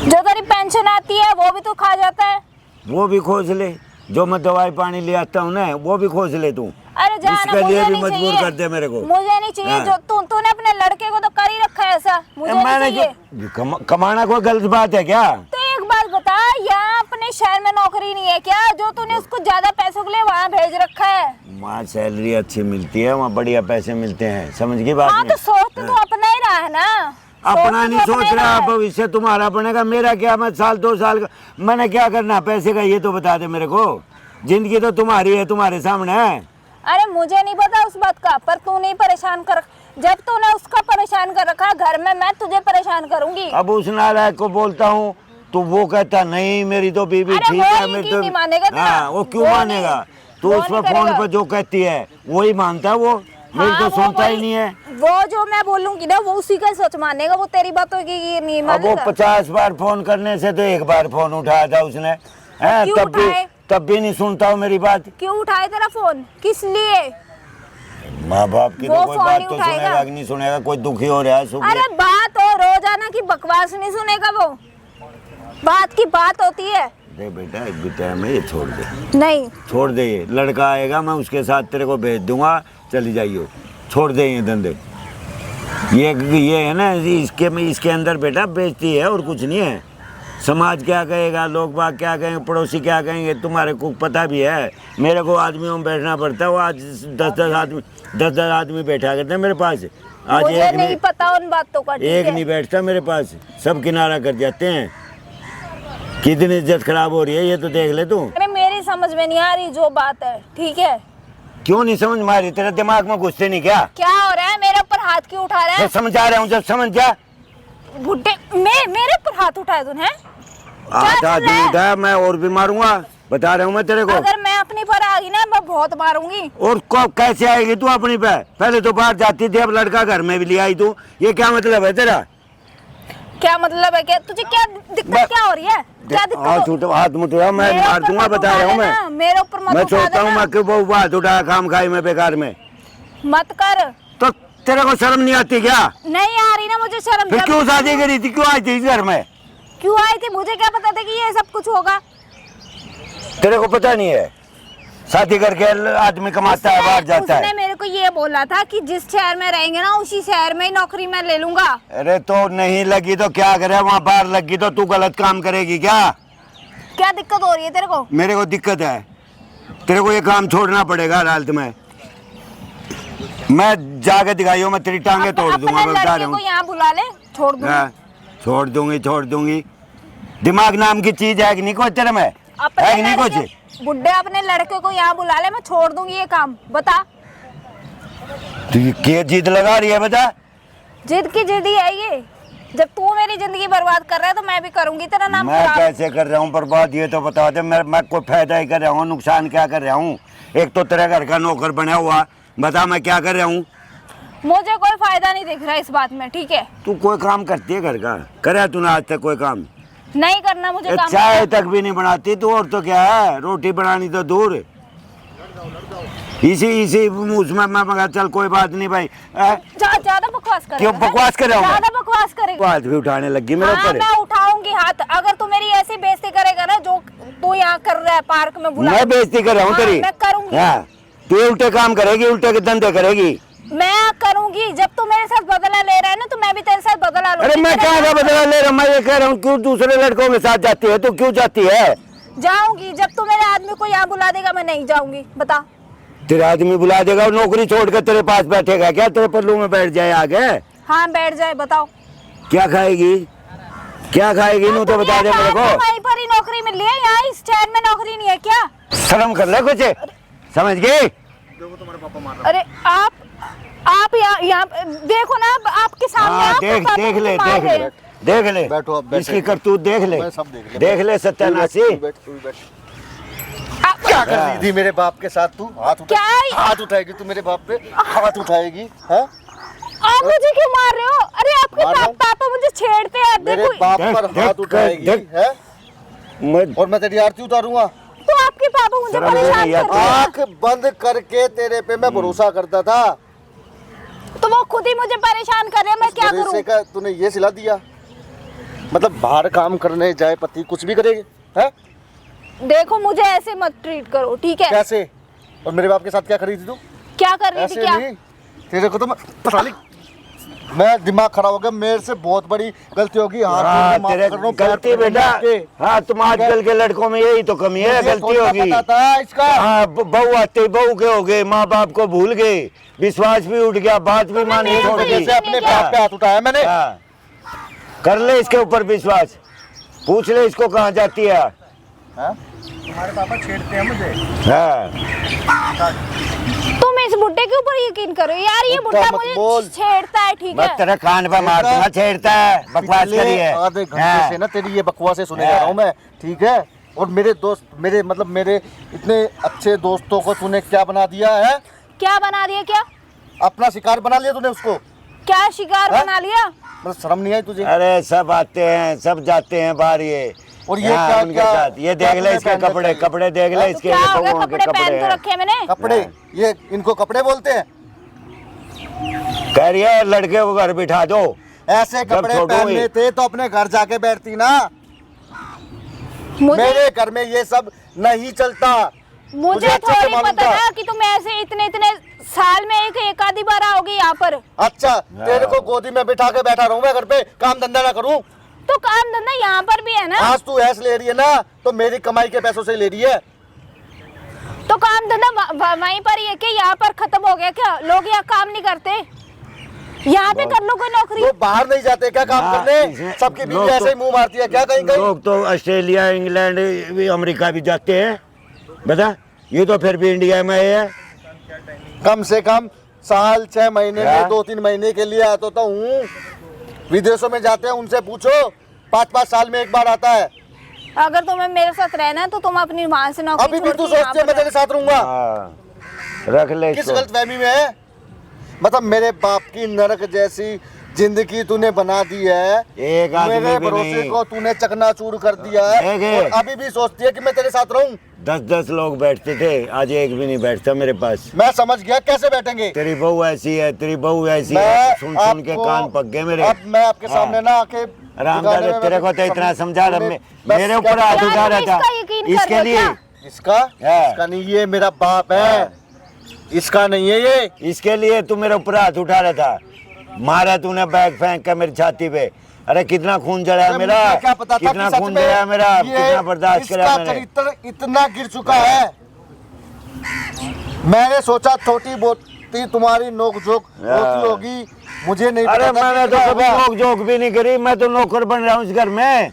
जो तेरी पेंशन आती है वो भी तू खा जाता है। वो भी खोज ले, जो मैं दवाई पानी ले आता हूँ ना, वो भी खोज ले तू। अरे जाना, मुझे भी मजबूर कर दे मेरे को। मुझे नहीं चाहिए। जो तूने अपने लड़के को तो कर ही रखा है ऐसा, मुझे नहीं चाहिए। कमाना कोई गलत बात है क्या? तो एक बात बात बता, यहाँ अपने शहर में नौकरी नहीं है क्या जो तूने उसको ज्यादा पैसों के लिए वहाँ भेज रखा है? वहाँ सैलरी अच्छी मिलती है, वहाँ बढ़िया पैसे मिलते हैं, समझ गई बात? हाँ नहीं? तो सोच तो अपना ही रहा है ना। अपना नहीं तो सोच अपना ही रहा, है। भविष्य तुम्हारा बनेगा, मेरा क्या? मैं साल 2 साल का मैंने क्या करना पैसे का, ये तो बता दे मेरे को। जिंदगी तो तुम्हारी है, तुम्हारे सामने है। अरे मुझे नहीं पता उस बात का, पर तू नहीं परेशान कर। जब तूने उसका परेशान कर रखा घर में, मैं तुझे परेशान करूंगी। अब उस नालायक को बोलता हूँ तो वो कहता नहीं मेरी तो बीवी अरे ठीक वो है, ही मेरी क्यों नहीं मानेगा तेरा? हाँ वो क्यों वो मानेगा? नहीं- तो वो उस पर नहीं फोन करेगा। पर जो कहती है वही मानता है वो, मेरी हाँ, तो वो सुनता ही वही- नहीं है। वो जो मैं बोलूंगी ना वो उसी का सच मानेगा, वो तेरी बातों की नहीं अब वो मानेगा। 50 बार फोन करने से तो एक बार फोन उठाया था उसने, है क्यों उठाए? तब भी नहीं सुनता हूँ मेरी बात। क्यों उठाए तेरा फोन, किस लिए? माँ बाप की वो तो कोई फोन बात नहीं तो उठाएगा। सुनेगा कि नहीं सुनेगा? कोई दुखी हो रहा है सुख अरे बात हो रोजाना की बकवास नहीं सुनेगा वो, बात की बात होती है। दे बेटा एक भी टाइम है, ये छोड़ दे, नहीं छोड़ दे। ये लड़का आएगा मैं उसके साथ तेरे को भेज दूंगा, चली जाइयो, छोड़ दे ये धंधे। ये है ना, इसके अंदर बेटा बेइज्जती है और कुछ नहीं है। समाज क्या कहेगा, लोग बाग क्या कहेंगे, पड़ोसी क्या कहेंगे, तुम्हारे को पता भी है। मेरे को आदमियों में बैठना पड़ता है, वो आज 10 आदमी बैठा करते हैं मेरे पास। आज मुझे एक नहीं पता उन बातों का, ठीक एक है? नहीं बैठता मेरे पास, सब किनारा कर जाते हैं। कितनी इज्जत खराब हो रही है ये तो देख ले तू। अरे मेरी समझ में नहीं आ रही जो बात है, ठीक है? क्यों नहीं समझ में आ रही? तेरे दिमाग में घुसते नहीं क्या? क्या हो रहा है? मेरे ऊपर हाथ क्यों उठा रहा है? मैं समझा रहा हूँ, जब समझ जा। बुड्ढे मेरे ऊपर हाथ उठाया तूने? हाथ चल आदमी रहा है? उठा, मैं और भी मारूंगा, बता रहा हूँ मैं तेरे को। अगर मैं अपनी पर आ गई ना मैं बहुत मारूंगी। और कब कैसे आएगी तू अपनी पे? पहले तो बाहर जाती थी, अब लड़का घर में भी ले आई तू, ये क्या मतलब है तेरा? क्या मतलब है? क्या तुझे क्या दिक्कत क्या हो रही है? क्या दिक्कत हाथ मुठ उठा, मैं मेरे मार ऊपर दूंगा, मत बता उठा रहा हूँ देना, मेरे ऊपर मत मैं उठा सोचता हूँ देना। मैं क्यों बहु हाथ उठा काम खाई में बेकार में। मत कर। तो तेरे को शर्म नहीं आती क्या? नहीं आ रही ना मुझे शर्म। फिर जब- क्यों शादी करी थी, क्यों आई थी इस घर में? क्यों आई थी? मुझे क्या पता था कि ये सब कुछ होगा? तेरे को पता नहीं है? शादी करके आदमी कमाता है, बाहर जाता उसने है। मेरे को ये बोला था कि जिस शहर में रहेंगे ना उसी शहर में ही नौकरी मैं ले लूंगा। अरे तो नहीं लगी तो क्या करे, वहाँ बाहर लगी तो तू गलत काम करेगी क्या? क्या दिक्कत हो रही है तेरे को? मेरे को दिक्कत है, तेरे को ये काम छोड़ना पड़ेगा हर हालत में। मैं जाके दिखाइयो, मैं तेरी टांगे तोड़ दूंगा, अपने मैं बता लड़के रहा को हूँ। यहाँ बुला ले, छोड़ दूंगा। हाँ, छोड़ दूंगी। दिमाग नाम की चीज है कि नहीं कोई तेरे में? है कि नहीं कुछ? बुड्ढे अपने लड़के को यहाँ बुला ले, मैं छोड़ दूंगी ये काम। बता तू ये क्या जिद लगा रही है, बता। जिद की जिद ही है ये। जब तू मेरी जिंदगी बर्बाद कर रहा है तो मैं भी करूंगी तेरा नाम मैं खराब। कैसे कर रहा हूँ बर्बाद, ये तो बता दे। मैं कोई फायदा ही कर रहा हूँ, नुकसान क्या कर रहा हूँ? एक तो तेरे घर का नौकर बना हुआ, बता मैं क्या कर रहा हूँ? मुझे कोई फायदा नहीं दिख रहा इस बात में, ठीक है? तू कोई काम करती है घर का? करे तूने आज तक कोई काम? नहीं करना मुझे काम। चाय तक भी नहीं बनाती तू, और तो क्या है, रोटी बनानी तो दूर। इसी उसमें मैं मगर चल कोई बात नहीं भाई। ज्यादा बकवास करेगा? क्यों बकवास कर रहा हूँ मैं? ज्यादा बकवास करेगा? हाथ भी उठाने लगी मेरे हाँ ऊपर। मैं उठाऊंगी हाथ, अगर तू मेरी ऐसी बेइज्जती करेगा ना जो तू यहाँ कर रहा है पार्क में बुला। मैं बेइज्जती कर रहा हूँ हाँ, तेरी? मैं करूंगी। हाँ, तू उल्टे काम करेगी, उल्टे के धंधे करेगी। मैं करूंगी। जब तू मेरे साथ बदला ले रहा है ना तो मैं भी तेरे साथ बदला लूंगी। अरे मैं क्या बदला ले रहा हूँ? मैं ये कह रहा हूँ क्यों दूसरे लड़कों के साथ जाती है? तू क्यों जाती है? जाऊंगी। जब तू मेरे आदमी को यहाँ बुला देगा मैं नहीं जाऊंगी। बता। तेरे आदमी बुला देगा और नौकरी छोड़ कर तेरे पास बैठेगा क्या? तेरे पल्लू में बैठ जाए आगे? हाँ बैठ जाए। बताओ क्या खाएगी, क्या खाएगी? नू तो बता दे मेरे को। वहीं पर ही नौकरी मिल रही है, यहाँ इस शहर में नौकरी नहीं है क्या? शर्म कर ले कुछ, समझ गई? अरे आप यहाँ देखो ना, आपके सामने हाँ, आपके पापा देख ले मुझे मार रहे हैं। देख ले बैठो अब, बैठो। इसकी करतूत देख ले, मैं सब देख लिया। देख ले सत्यानाशी। क्या कर रही थी मेरे बाप के साथ तू? क्या? हाथ उठाएगी तू मेरे बाप पे? हाथ उठाएगी? हाँ? आप मुझे क्यों मार रहे हो? अरे आपके मार रहा हूँ? पापा मुझे छेड़ते हैं। मेरे देखो बाप पर देख, हाथ उठाएगी देख। है? मैं और मैं तेरी आरती उतारूंगा। तो आपके पापा मुझे शर्म परेशान नहीं आती? कर रहे हैं। आंख बंद करके तेरे पे मैं भरोसा करता था। तो वो खुद ही मुझे परेशान कर रहे हैं, मैं क्या भरोसे करूं? का तूने ये सिला दिया? मतलब बाहर काम करने जाए पति कुछ भी करेगी है? देखो मुझे ऐसे मत ट्रीट करो, ठीक है? कैसे? और मेरे बाप के साथ क्या कर रही थी तू? क्या कर रही थी? ऐसे क्या नहीं, तेरे को तो मैं पता नहीं मैं दिमाग खराब हो गया, मेरे से बहुत बड़ी गलती होगी। हाँ, हाथ माफ तेरे कर रहा हूं, गलती पैर बेटा। पकड़ के। हाँ, तुम आजकल के लड़कों में यही तो कमी है, मुझे गलती थोड़ा होगी। पता था इसका। हाँ, बहू आते बहू के हो गए, माँ बाप को भूल गए, विश्वास भी उठ गया, बात भी माननी मेरे छोड़ को दी। जैसे अपने बाप पे हाथ उठाया मैंने। हाँ, कर ले इसके ऊपर विश्वास, पूछ ले इसको कहाँ जाती है। हाँ? तुम्हारे पापा छेड़ते हैं मुझे। हाँ, तुम इस बुड्ढे के ऊपर यकीन करो यार, ये बुड्ढा मत मुझे बोल। छेड़ता है, ठीक बस है। तेरे कान पे मार दूंगा, छेड़ता है, बकवास पिछले करी है। आधे घंटे हाँ। से ना तेरी ये बकवासें सुने जा रहा हूँ मैं, ठीक है। और मेरे दोस्त, मेरे मतलब मेरे इतने अच्छे दोस्तों को तूने क्या बना दिया है? क्या बना दिया? क्या अपना शिकार बना लिया तूने उसको। क्या शिकार हाँ? बना लिया? मतलब शर्म नहीं आई तुझे? अरे सब आते हैं, सब जाते हैं बाहर ये। और ये हाँ, क्या- उनके क्या- साथ ये क्या देख ले तूने इसके पहन रखा कपड़े, है? कपड़े देख ले तो इसके, क्या ये हो गया? बहूओं के कपड़े पहन कपड़े तो हैं। रखे मैंने। कपड़े, ये इनको कपड़े बोलते हैं? कह रही है लड़के को घर बिठा दो। ऐसे कपड़े छोटू पहनने ही। थे तो अपने घर जाके बैठती ना। मुझे मेरे घर में ये सब नहीं चलता। मुझे मुझे अच्छे से थोड़ी मालूम पता था। था कि तुम ऐसे इतने इतने साल में एक आधी बार आओगे यहाँ पर। अच्छा, तेरे को गोदी में बिठा के बैठा रहूं मैं घर पे, काम धंधा ना करूं? तो काम धंधा यहाँ पर भी है ना। आज तू ऐस ले रही है ना, तो मेरी कमाई के पैसों से ही ले रही है। तो काम धंधा वहीं पर ही है कि यहाँ पर खत्म हो गया क्या? लोग यहाँ काम नहीं करते? यहाँ पे कर लो कोई नौकरी। वो बाहर नहीं जाते क्या काम हाँ, करने? इसमें सबकी बीवी लोग ऐसे तो- ही मुंह मारती है क्या कहीं कहीं? लोग तो ऑस्ट्रेलिया, इंग्लैंड, भी अमेरिका भी जाते हैं। बता, ये तो फिर भी इंडिया में है। कम से कम साल 6 महीने क्या? में 2-3 महीने के लिए आता तो हूँ। विदेशों में जाते हैं, उनसे पूछो, 5-5 साल में एक बार आता है। अगर तुम्हें मेरे साथ रहना है तो तुम अपनी वहां से नौकरी अभी भी छोड़ तू के यहाँ सोचती है पर मैं तेरे साथ रहूंगा? हाँ, रख ले किस इसको। गलतफहमी में है? मतलब मेरे बाप की नरक जैसी जिंदगी तूने बना दी है। एक आदमी मेरे भी भरोसे नहीं। को तूने चकनाचूर कर दिया है। एक है। और अभी भी सोचती है कि मैं तेरे साथ रहूं। 10-10 लोग बैठते थे, आज एक भी नहीं बैठता मेरे पास। मैं समझ गया कैसे बैठेंगे। तेरी बहू ऐसी है, तेरी बहू ऐसी है, मैं सुन सुन के आपको- कान पक गए मेरे। अब मैं आपके हाँ। सामने ना आके रामदास, दुकान में तेरे को तो मैं इतना समझा रहा, मैं- मेरे ऊपर क्या- हाथ यार, उठा रहा तुम था इसका यकीन कर इसके रहे हो लिए। क्या? इसका है। इसका नहीं, ये मेरा बाप है, इसका नहीं है ये। इसके लिए तू मेरे ऊपर हाथ उठा रहा था, मारा तूने बैग फेंक के मेरी छाती पे। अरे कितना खून जला है अरे मेरा, मुझे क्या पता था कितना कि सच खून में जला है मेरा, ये कितना बर्दाश्त करा इसका मैंने। चरित्र इतना गिर चुका है। मैंने सोचा छोटी बोती तुम्हारी नोक-झोंक होती होगी, मुझे नहीं अरे पता था मैंने कि तो इतना कभी होगा। नोक जोक भी नहीं करी, मैं तो नौकर बन रहा हूँ इस घर में।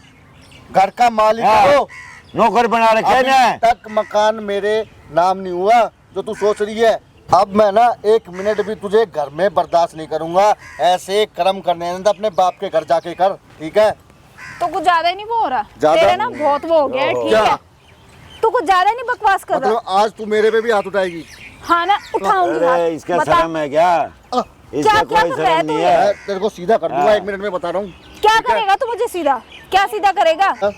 घर का मालिक हाँ, हो, नौकर बना रखे अभी ना। तक मकान मेरे नाम नहीं हुआ जो तू सोच रही है। अब मैं ना 1 मिनट भी तुझे घर में बर्दाश्त नहीं करूंगा। ऐसे कर्म करने हैं तो अपने बाप के घर जाके कर, ठीक है? तो कुछ ज्यादा ही नहीं वो हो रहा? ज्यादा? तेरे ना बहुत वो हो गया है, ठीक क्या? है? तू कुछ ज्यादा नहीं बकवास कर रहा? मतलब आज तू मेरे पे भी हाथ उठाएगी? हाँ ना, उठाऊंगी हाथ। अरे इसका बता। शर्म है क्या? अह, इसका क्या कोई कर रहा है शर्म तू नहीं ये? है। मैं तेरे को सीधा कर दूंगा, हाँ। 1 मिनट में बता रहा हूँ। क्या ठीक है? करेगा तू मुझे सीधा? क्या सीधा करेगा? हाँ?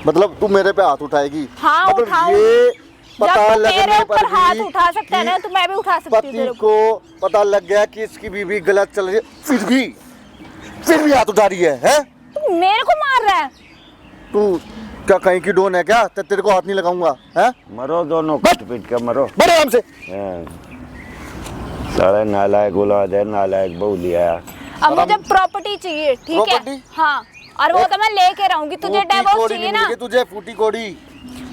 मतलब तू मेरे पे हाथ उठाएगी? हाँ, मतलब उठाऊंगी। ये जब पता तू मेरे लगने ऊपर पर हाथ भी उठा सकता है कि ना, तो मैं भी उठा सकती हूँ पति तेरे को पता लग गया कि इसकी बीवी गलत चल रही है, फिर भी हाथ उठा रही है? तू मेरे को मार रहा है? तू क्या कहीं की डोन है क्या? तेरे को हाथ नहीं लगाऊंगा, है? मरो दोनों, कट पीट के मरो। बड़े आराम से। हाँ। सारा नालायक औलाद है, नालायक बहू लिया। अब मुझे प्रॉपर्टी चाहिए, ठीक है? प्रॉपर्टी? हाँ, और वो तो मैं लेके रहूंगी। तुझे फूटी डिवोर्स कोड़ी चाहिए नहीं ना? मिलेगी तुझे, फूटी कोड़ी।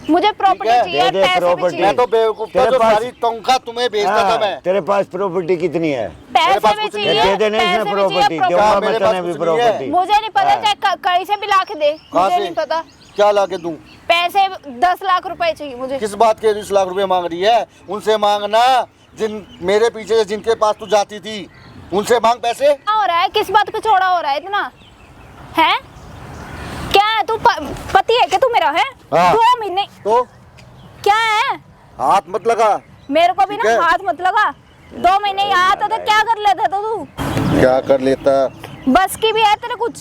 मुझे प्रॉपर्टी है, चाहिए, दे दे पैसे भी property। चाहिए। मैं तो बेवकूफ था तेरे जो पास- सारी तनख्वाह तुम्हें भेजता था हाँ, मैं। तेरे पास प्रॉपर्टी कितनी है? मेरे पैसे पास भी कुछ नहीं चाहिए, है। दे देने पैसे इसमें भी चाहिए, प्रॉपर्टी, property। दूंगा मेरे मैं पास तने भी कुछ नहीं है। प्रॉपर्टी। मुझे नहीं पता, हाँ। चाहे कहीं से भी ला के दे, कहाँ मुझे से? नहीं पता। क्या ला के दूं? पैसे 10 लाख रुपए चाहिए मुझे। किस बात के 20 लाख रुपए मांग रही है? उनसे मांगना जिन मेरे पीछे से जिनके पास तू जाती थी, उनसे मांग पैसे। क्या हो रहा है? किस बात पे छोड़ा हो रहा है इतना? है क्या है? तू पति है क्या तू मेरा? है हाँ। 2 महीने तो क्या है? हाथ मत लगा। मेरे को भी ठीक ना है। हाथ मत लगा। 2 महीने यहाँ आता था, क्या कर लेता था तू? क्या कर लेता? बस की भी है तेरे कुछ,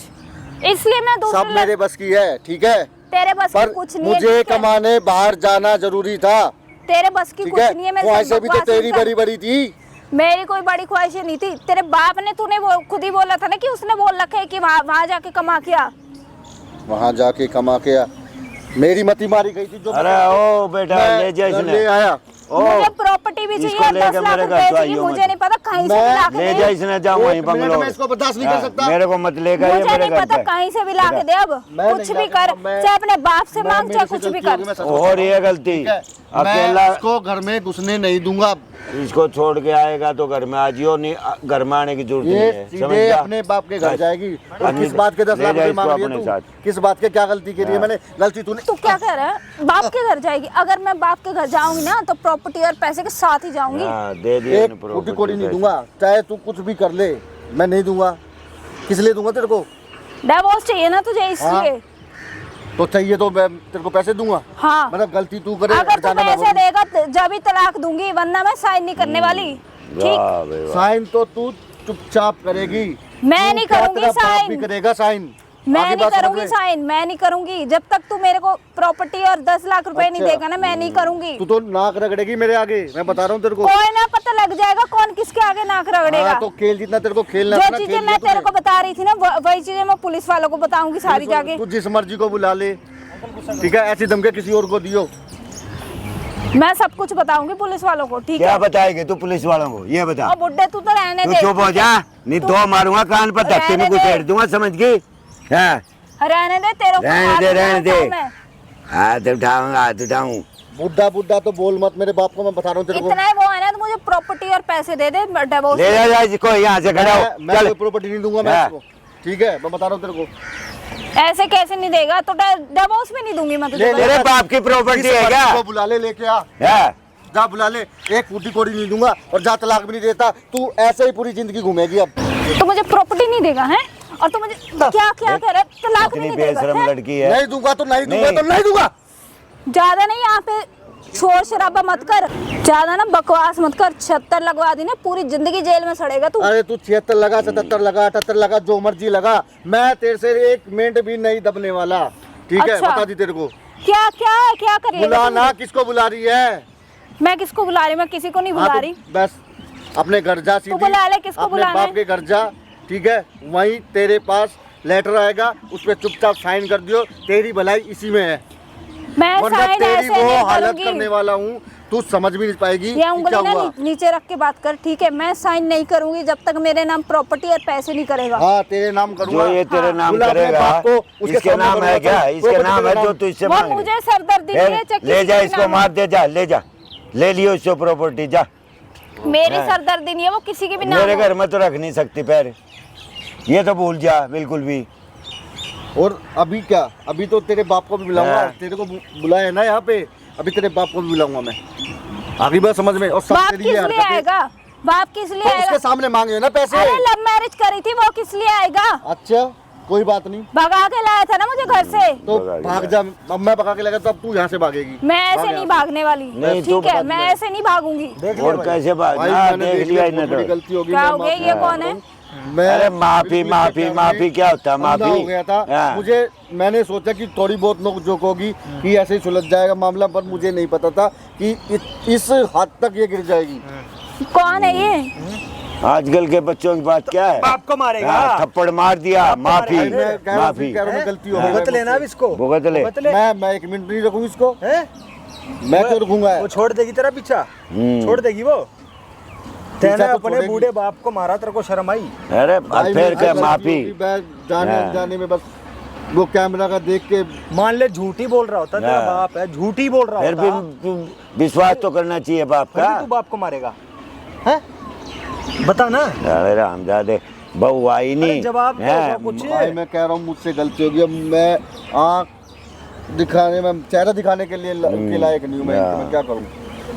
इसलिए मैं सब दूसरे मेरे बस की है, ठीक है? तेरे बस की पर कुछ नहीं है, मुझे ठीक है? कमाने बाहर जाना जरूरी था, तेरे बस की ठीक कुछ है? नहीं है। मैं ख्वाहिशें भी तो बकवास तेरी नहीं कर- बड़ी बड़ी थी। मेरी कोई बड़ी ख्वाहिशें नहीं थी। तेरे बाप ने, तूने वो खुद ही बोला था ना कि उसने बोल रखा है कि वहाँ जाके कमा के आ। वहां जाके कमा के मेरी मती मारी गई थी जो अरे ओ बेटा, मैं ले जा घर इसने। ले आया। ओ मुझे प्रॉपर्टी भी चाहिए इसको और लेके 10 लाख मेरे घर रुपए तो चाहिए, आइयो मुझे मत। नहीं पता कहीं से भी मैं ला के ले दे। जा इसने जा वहीं एक मिनट में बंगलोर। इसको बर्दाश्त नहीं कर सकता। मेरे को मत लेकर ये मुझे मेरे नहीं घर पता पे। कहीं से भी ला के दे, अब मैं कुछ नहीं भी ला कर, के- मैं- चाहे अपने बाप से मैं- मांग, मेरे चाहे से कुछ भी गलती होगी, कर। मैं सच और बताऊं। ये गलती ठीक है, अकेला मैं इसको घर में घुसने नहीं दूंगा। इसको छोड़ के आएगा तो घर में आ जियो, नहीं घर में आने की जरूरत नहीं ये है। सीधे समझ जा? अपने बाप के घर बस। जाएगी। और अन्य- किस बात के 10 ले लाख जा रुपए इसको मांग रही है अपने तू? साथ। किस बात के क्या गलती की है मैंने? गलती तूने तू क्या कह रहा है? बाप के घर जाएगी? अगर मैं बाप के घर जाऊंगी ना तो प्रॉपर्टी और पैसे के साथ ही जाऊंगी। हाँ, दे दिए एक फूटी कोड़ी नहीं दूंगा, चाहे तू कुछ भी कर ले, मैं नहीं दूंगा। किस लिए दूंगा तेरे को? डिवोर्स चाहिए ना तुझे इसलिए? तो चाहिए तो मैं तेरे को पैसे दूंगा। हाँ, मतलब गलती तू करे, अगर तू जाना मैं पैसे बोलूं। देगा जब ही तलाक दूंगी, वरना मैं साइन नहीं करने वाली। ठीक, वाह बे वाह। साइन तो तू चुपचाप करेगी। मैं तू नहीं क्या करूंगी तेरा बाप साइन। भी करेगा साइन। मैं आगे नहीं बात समझ करूंगी में? साइन, मैं नहीं करूंगी जब तक तू मेरे को प्रॉपर्टी और 10 लाख रुपए नहीं अच्छा। देगा ना, मैं नहीं करूंगी। तू तो नाक रगड़ेगी मेरे आगे, मैं बता रहा हूँ तेरे को। कोई ना पता लग जाएगा कौन किसके आगे नाक रगड़ेगा। हाँ, तो खेल जितना तेरे को खेलना था जो ना, चीजें खेल मैं लिया तेरे को तूने। बता रही थी ना, वही चीजें मैं पुलिस वालों को बताऊंगी सारी जाके। तू जिस मर्जी को बुला ले, ठीक है? ऐसी धमकी किसी और को दियो। मैं सब कुछ बताऊंगी पुलिस वालों को, ठीक क्या है? बताएगी तू पुलिस वालों को, ये बता। और बुड्ढे तू तो रहने तू दे, चुप हो जा, नहीं तू- दो मारूंगा कान पर, धक्के में रहने कुछ दे। फेर दूंगा, समझ गई? हाँ रहने दे, तेरे को रहने हाथ दे, रहने उठाऊं दे। मैं। हाथ उठाऊंगा, हाथ उठाऊं। बुड्ढा बुड्ढा तो बोल मत मेरे बाप को, मैं बता रहा हूँ तेरे को। इतना ही वो है ना, तो मुझे प्रॉपर्टी और पैसे दे दे, डिवोर्स। ले जा इसको यहाँ से खड़ा हो, मैं चल। कोई प्रॉपर्टी नहीं दूंगा मैं हाँ। इसको, ठीक है? मैं बता रहा हूँ तेरे को। ऐसे कैसे नहीं देगा? तो डिवोर्स भी नहीं दूंगी मैं तुझे। ले, ले। तेरे बाप की प्रॉपर्टी किस है मर्जी क्या? को बुला ले, लेके आ, है? जा बुला ले। एक फूटी कोड़ी नहीं दूंगा और जा तलाक भी नहीं देता। तू ऐसे ही पूरी जिंदगी घूमेगी अब। तो मुझे प्रॉपर्टी नहीं देगा है? और तो मुझे क्या क्या कह रहा है? तलाक भी इतनी नहीं देगा बेशरम है? लड़की है। नहीं दूंगा तो नहीं दूंगा, नहीं। तो नहीं दूंगा। ज्यादा नहीं यहाँ पे शोर शराबा मत कर, ज्यादा ना बकवास मत कर। 76 लगवा दी ना, पूरी जिंदगी जेल में सड़ेगा तू। अरे तू 76 लगा, 77 लगा, 78 लगा, जो मर्जी लगा, मैं तेरे से 1 मिनट भी नहीं दबने वाला, ठीक है? अच्छा। बता दी तेरे को। क्या क्या क्या कर लेगा बुला तू? ना, किसको बुला रही है? मैं किसको बुला रही? मैं किसी को नहीं हाँ, बुला तो रही। बस अपने घर जा सीधी। बुला ले, किसको अपने बुलाना बाप है? के घर जा, ठीक है? वहीं तेरे पास लेटर आएगा, उस पे चुपचाप साइन कर दियो। तेरी भलाई इसी में है, मैं वरना साइन तेरी ऐसे वो नहीं हालत करूंगी। करने वाला हूँ, तू समझ भी नहीं पाएगी ये कि उंगली क्या ना हुआ। नीचे रख के बात कर, ठीक है? मैं साइन नहीं करूंगी जब तक मेरे नाम प्रॉपर्टी और पैसे नहीं करेगा। हाँ, तेरे नाम करूंगा। जो ये तेरे हाँ। नाम बुला अपने करेगा, बाप को, उसके इसके सामने नाम है बोलूंगा, क्या? चल, इसके प्रॉपर्टी नाम है का जो नाम। तू इससे वो मांग मुझे सरदर्दी नहीं है, चाहे ले किसी जा के इसको, नाम मार दे, जा ले जा, ले लियो इसको प्रॉपर्टी, जा। हो। मेरी सरदर्दी नहीं है, वो किसी की भी नाम मेरे हो। घर में तो रख नहीं सकती पैर, ये तो भूल जा बिल्कुल भी। और अभी क्या, अभी तो तेरे बाप को भी बुलाऊंगा। हाँ। तेरे को बुलाया ना यहाँ पे, अभी तेरे बाप को भी बुलाऊंगा मैं। आगे बात समझ में। और सब बाप तेरी किस ये लिए हरकतें- आएगा? बाप किस लिए तो आएगा? उसके सामने मांगे ना पैसे। अरे लव मैरिज करी थी, वो किस लिए आएगा? अच्छा, कोई बात नहीं, भगा के लाया था ना मुझे घर से। तो भगा के भाग जा। अब मैं भगा के लगा तो अब तू यहाँ से भागेगी। मैं ऐसे भाग नहीं यहाँ भागने वाली, नहीं, तू ठीक है? बता मैं दे। ऐसे नहीं भागूंगी। और कैसे बात भाई, ना मैंने देख लिया इन्हें थोड़ी तो। गलती होगी। क्या मैं हो गया? माफी ये मांग कौन रहा है? हूँ। मैं अरे माफी बिल्कुल माफी क्या माफी क्या होता है? अंधा माफी हो गया था हाँ। मुझे। मैंने सोचा कि थोड़ी बहुत नोक-झोंक होगी, कि ऐसे ही सुलझ जाएगा मामला, पर मुझे नहीं पता था कि इस हद तक ये गिर जाएगी। कौन है ये? आजकल के बच्चों की बात क्या है? बाप को मारेगा। हाँ, थप्पड़ मार दिया, माफी भाई, मैं कह रहा हूँ, माफी कह रहा हूँ, मैं गलती हो गई। भुगत लेना अब इसको, भुगत ले। भुगत ले। मैं 1 मिनट नहीं रखूँ इसको, हैं? मैं क्यों रखूंगा? वो छोड़ देगी तेरा पीछा, छोड़ देगी वो। तेने तो अपने छोड़ेगी। बूढ़े बाप को मारा, तेरे को शर्म आई? अरे भाई, फिर मेरी क्या गलती माफी? होगी, मैं जाने हाँ। जाने में बस वो कैमरा का देख के मान ले झूठी बोल रहा होता, तेरा हाँ। बाप है झूठी बोल रहा फिर भी होता, विश्वास तो करना चाहिए बाप फिर का। भी तू बाप को मारेगा? हैं? बता ना। अरे रामजादे, बहू आई अरे नहीं जवाब दो, हैं? सब कुछ। भाई, मैं कह रहा हूँ मुझसे गलती होगी। अब मैं आँख दिखाने में, चेहरा दिखाने के लिए के लायक नहीं हूँ मैं क्या करूँ?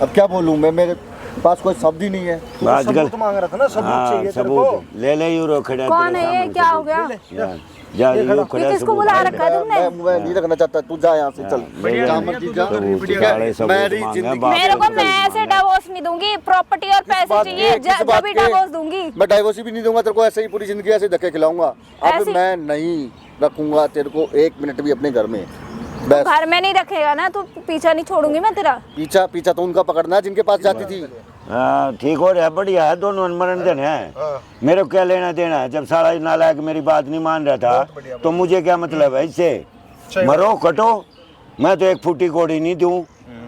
अब क्या बोलूँ मैं? मेरे पास कोई शब्द ही नहीं है। तू आजकल सबूत मांग रहा था ना, सबूत हाँ, चाहिए तेरे को। सबूत ले ले, यूरो खड़ा कौन तेरे है ये? सामने क्या हो सबूत। गया? जा, जा यूरो खड़ा ये किसको सबूत बुला ले। रखा है तुमने? मैं नहीं रखना चाहता, तू जा यहाँ से, चल बढ़िया, जहाँ मर्जी जा, सबूत ठीक सारे है? सबूत मेरी मांगे, जिंदगी बाप मेरे को, से मैं ऐसे मांगे। डिवोर्स नहीं दूंगी, प्रॉपर्टी और पैसे बात चाहिए, के, किस बात जब ही के? डिवोर्स दूंगी। मैं डाइवोर्स भी नहीं दूंगा तेरे को, ऐसे ही पूरी जिंदगी ऐसे धक्के खिलाऊंगा। अब ऐसे? मैं नहीं रखूंगा तेरे को 1 मिनट भी अपने घर में। बस घर में नहीं रखेगा ना तो पीछा नहीं छोड़ूंगी मैं तेरा। पीछा पीछा तो उनका पकड़ना है जिनके पास जाती थी। हाँ ठीक हो रहा है, बढ़िया है, दोनों मनोरंजन है। मेरे को क्या लेना देना है? जब सारा नालायक मेरी बात नहीं मान रहा था तो मुझे क्या मतलब है इससे? मरो कटो, मैं तो 1 फुटी कोड़ी नहीं दूं।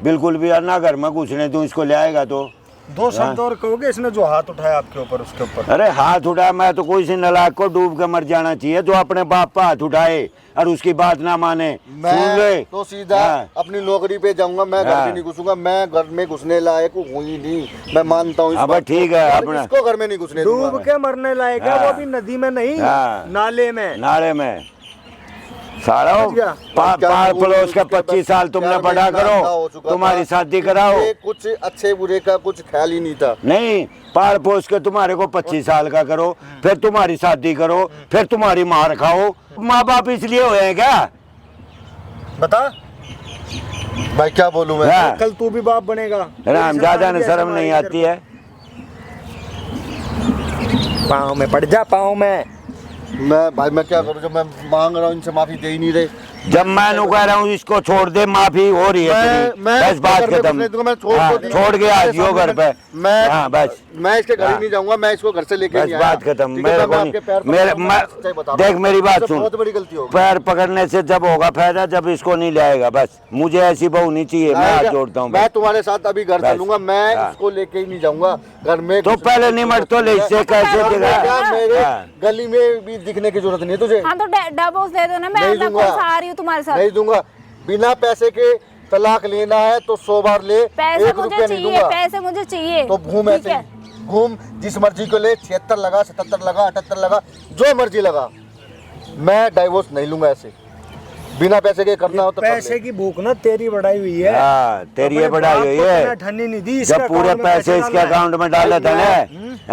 बिल्कुल भी, और ना घर में घुसने दूं इसको ले आएगा तो। दो शब्द और कहोगे इसने जो हाथ उठाया आपके ऊपर उसके ऊपर? अरे हाथ उठाया, मैं तो कोई सी नालायक को डूब के मर जाना चाहिए जो अपने बाप पर हाथ उठाए और उसकी बात ना माने। सुन ले मैं तो सीधा हाँ। अपनी नौकरी पे जाऊंगा, मैं घर हाँ। में नहीं घुसूंगा, मैं घर में घुसने लायक हूँ ही नहीं, मैं मानता हूँ इस अब बात को। ठीक है, और अपना- इसको घर में नहीं घुसने दूंगा डूब मैं। के मरने लायक है, हाँ। वो भी नदी में नहीं, हाँ। नाले में। नारे में सारा समझ गया? पार पड़ोस का 25 साल तुमने प्यार में पढ़ा इतना अंधा हो करो, चुका तुम्हारी था शादी कि कराओ। मुझे कुछ अच्छे बुरे का कुछ ख्याल ही नहीं था। नहीं, पाल पोस के तुम्हारे को 25 साल का करो, फिर तुम्हारी शादी करो, फिर तुम्हारी मार खाओ। माँ बाप इसलिए हुए हैं क्या? बता, भाई क्या बोलूं मैं? हाँ। कल तू भी बाप बनेगा। राम ज्यादा न शर्म नहीं आती है। पाँव में पड़ जा, पाँव में। भाई मैं क्या करूं जब मैं मांग रहा हूं, इनसे माफी दे ही नहीं रहे। जब मैं नु कह रहा हूँ इसको छोड़ दे, माफी हो रही है तेरी। बस बात घर में खत्म। घुसने दूंगा, मैं छोड़ हाँ, तो दी। छोड़ के आ जियो घर पे। हाँ, बस मैं इसके घर ही हाँ। नहीं जाऊंगा, मैं इसको घर से लेके बस नहीं आया। बात खत्म। ठीक है, मेरे मैं को आपके पैर नहीं, मेरे पकड़ूंगा, सच्चाई बता रहा देख हूं। मेरी बात इससे सुन, बहुत बड़ी गलती होगी। पैर पकड़ने से जब होगा फायदा जब इसको नहीं लाएगा। बस मुझे ऐसी बहू नहीं चाहिए, मैं हाथ जोड़ता हूँ। मैं तुम्हारे साथ अभी घर बस। चलूंगा, मैं हाँ। इसको लेके ही नहीं जाऊंगा घर में। तो पहले निमट तो ले, इससे कैसे घर में दिखा? क्या, मेरे हाँ। गली में भी दिखने की जरूरत नहीं है तुझे। हाँ तो डिवोर्स दे दो ना, मैं नहीं अपना दूंगा। कौन सा आ रही हूँ तुम्हारे साथ। नहीं दूंगा, बिना पैसे के तलाक लेना है तो 100 बार ले, पैसे 1 मुझे रुपया नहीं चाहिए, दूंगा। पैसे मुझे चाहिए। तो घूम ठीक ऐसे है? ही, घूम जिस मर्जी को ले, 76 लगा, 77 लगा, 78 लगा, जो मर्जी लगा, मैं डाइवोर्स नहीं लूंगा ऐसे। बिना पैसे के करना हो तो कर पैसे ले। की भूख ना तेरी बढ़ाई हुई है। हाँ, तेरी ये अपने बढ़ाई बाप हुई को है। इतना ठन्नी नहीं दी, इसके जब पूरे अकाउंट में पैसे इसके डालना है। अकाउंट में डाले थे ना।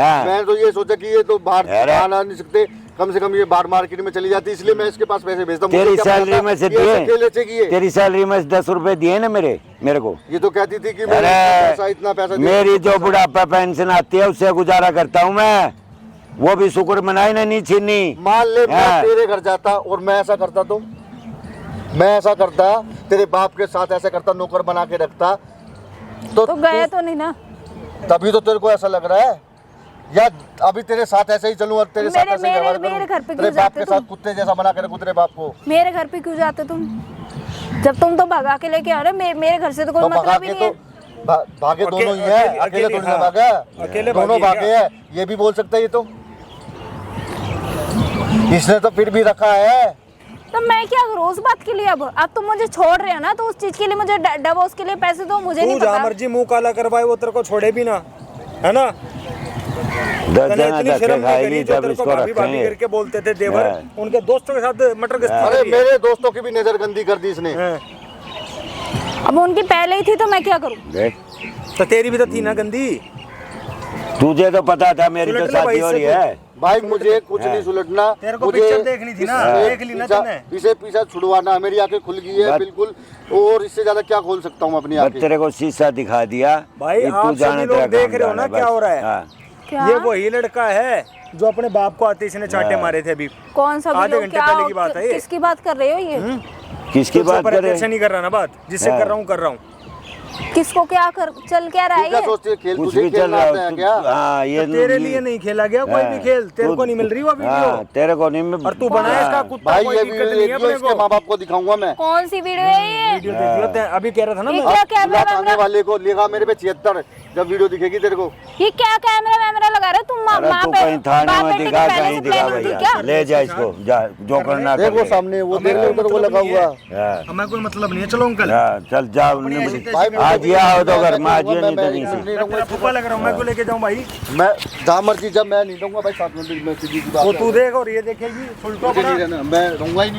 हाँ, मैं तो ये सोचा कि ये तो बाहर अरे। आ नहीं सकते, कम से कम ये बाहर मार्केट में चली जाती, इसलिए मैं इसके पास पैसे भेजता हूँ। तेरी मुझे क्या सैलरी पता में से ये ऐसे खेले थे कि दिए, तेरी सैलरी में से 10 रुपए दिए ना मेरे को। ये तो कहती थी कि मेरे पैसा इतना पैसा दे। मेरी जो बुढ़ापा पेंशन आती है उससे गुजारा करता हूँ मैं, वो भी शुक्र मनाई ना, नहीं छीनी। मान ले मैं हाँ। तेरे घर जाता और मैं ऐसा करता, तो मैं ऐसा करता, तेरे बाप के साथ ऐसा करता, नौकर बना के रखता, तो गए तो नहीं ना? तभी तो तेरे को ऐसा लग रहा है, या अभी तेरे साथ ऐसे ही चलूं और तेरे साथ ऐसे ही व्यवहार करूं? मेरे घर पे तेरे क्यों बाप जाते के तुम? साथ कुत्ते जैसा बना के रखूं तेरे बाप को। मेरे घर पे क्यों जाते तुम? जब तुम तो भगा के लेके आ रहे हो, मेरे घर से तो कोई तो भगा मतलब ही के नहीं तो है। भागे दोनों ही है, अकेले थोड़ी ना भागा, अकेले दोनों भागे भागे हैं, ये भी बोल सकता है। ये तो इसने तो फिर भी रखा है। तो मैं क्या करूँ उस बात के लिए? अब तुम मुझे छोड़ रहे हो ना, तो उस चीज के लिए मुझे डिवोर्स के लिए पैसे दो, मुझे नहीं तू जहाँ पता। मर्जी मुंह काला करवाए वो तेरे को छोड़े भी ना, है ना? 10 तने जना इतनी धक्के शर्म नहीं खाएगी करी जो तब तेरे को इसको भाभी भाभी रखेंगे। करके बोलते थे देवर, हाँ। उनके दोस्तों के साथ मटर गश्ती अरे करी है। मेरे दोस्तों की भी नजर गंदी कर दी इसने। हाँ। अब उनकी पहले ही थी तो मैं क्या करूँ? देख, तो तेरी भी तो थी ना गंदी। तुझे तो पता था मेरी तो सुलट ले भाई शादी हो रही इससे है। भाई मुझे कुछ नहीं सुलटना, तेरे को मुझे पिक्चर देखनी थी ना, इससे देख ली ना पीछा- तूने। पीछे पीछे छुड़वाना, मेरी आंखें खुल गई है बात- बिल्कुल, और इससे ज्यादा क्या खोल सकता हूँ अपनी बस आंखें? तेरे को शीशा दिखा दिया भाई, कि तू आप जाने सभी लोग तेरा देख काम रहे हो ना जाने, क्या बस। हो रहा है। हाँ। क्या? ये वही लड़का है जो अपने बाप को आते इसने चांटे हाँ। मारे थे अभी। कौन सा भी आधे लोग? घंटे क्या पहले की बात है ये। किसकी बात कर रहे हो ये? किसकी तुझसे बात पर करे? अटेंशन नहीं कर रहा ना बात, जिससे हाँ। कर रहा हूँ। किसको क्या कर चल क्या रहा तू है क्या ये? सोचती है, खेल कुछ तुझे भी चल खेलना रहा आता है है क्या? हाँ, ये तो तेरे लिए नहीं खेला गया कोई भी खेल, तेरे को नहीं मिल रही वो वीडियो। हाँ, तेरे को नहीं मिल। और तू बना इसका कुत्ता, भाई कोई ये दिक्कत नहीं है वीडियो अपने इसके को। माँ बाप को दिखाऊंगा मैं। कौन सी वीडियो है ये? वीडियो देख लो, अभी कह रहा था ना ये मैं। क्या कैमरा बुला थाने वैमरा? वाले को लिखा मेरे पे 76, जब वीडियो दिखेगी तेरे को। ये क्या कैमरा वैमरा लगा रहे हो तुम? अरे माँ तू पे कहीं थाने बाप में बेटे की दिखा, पहले कहीं से दिखा प्लानिंग थी भैया, क्या? ले जा इसको, जा जो करना देख वो कर ले। सामने, वो देख हमें ले उधर वो मतलब लगा नहीं है। हुआ। हाँ, हमें कोई मतलब नहीं है, चलो अंकल। हाँ, चल जाओ। भाई, आज ये आओ तो घर में, आज ये नहीं तो मैं नहीं नहीं सी। रहूंगा तेरा फूफा लग रहा हूँ, मैं को लेके जाऊँ भाई। मैं जहाँ मर्जी, जब मैं नहीं रहूंगा भाई, 7 मिनट में सीधी सी बात वो है। तू देख और ये देखेगी, उल्टा मुझे पड़ा। नहीं रहना, मैं रहूंगा ही नहीं।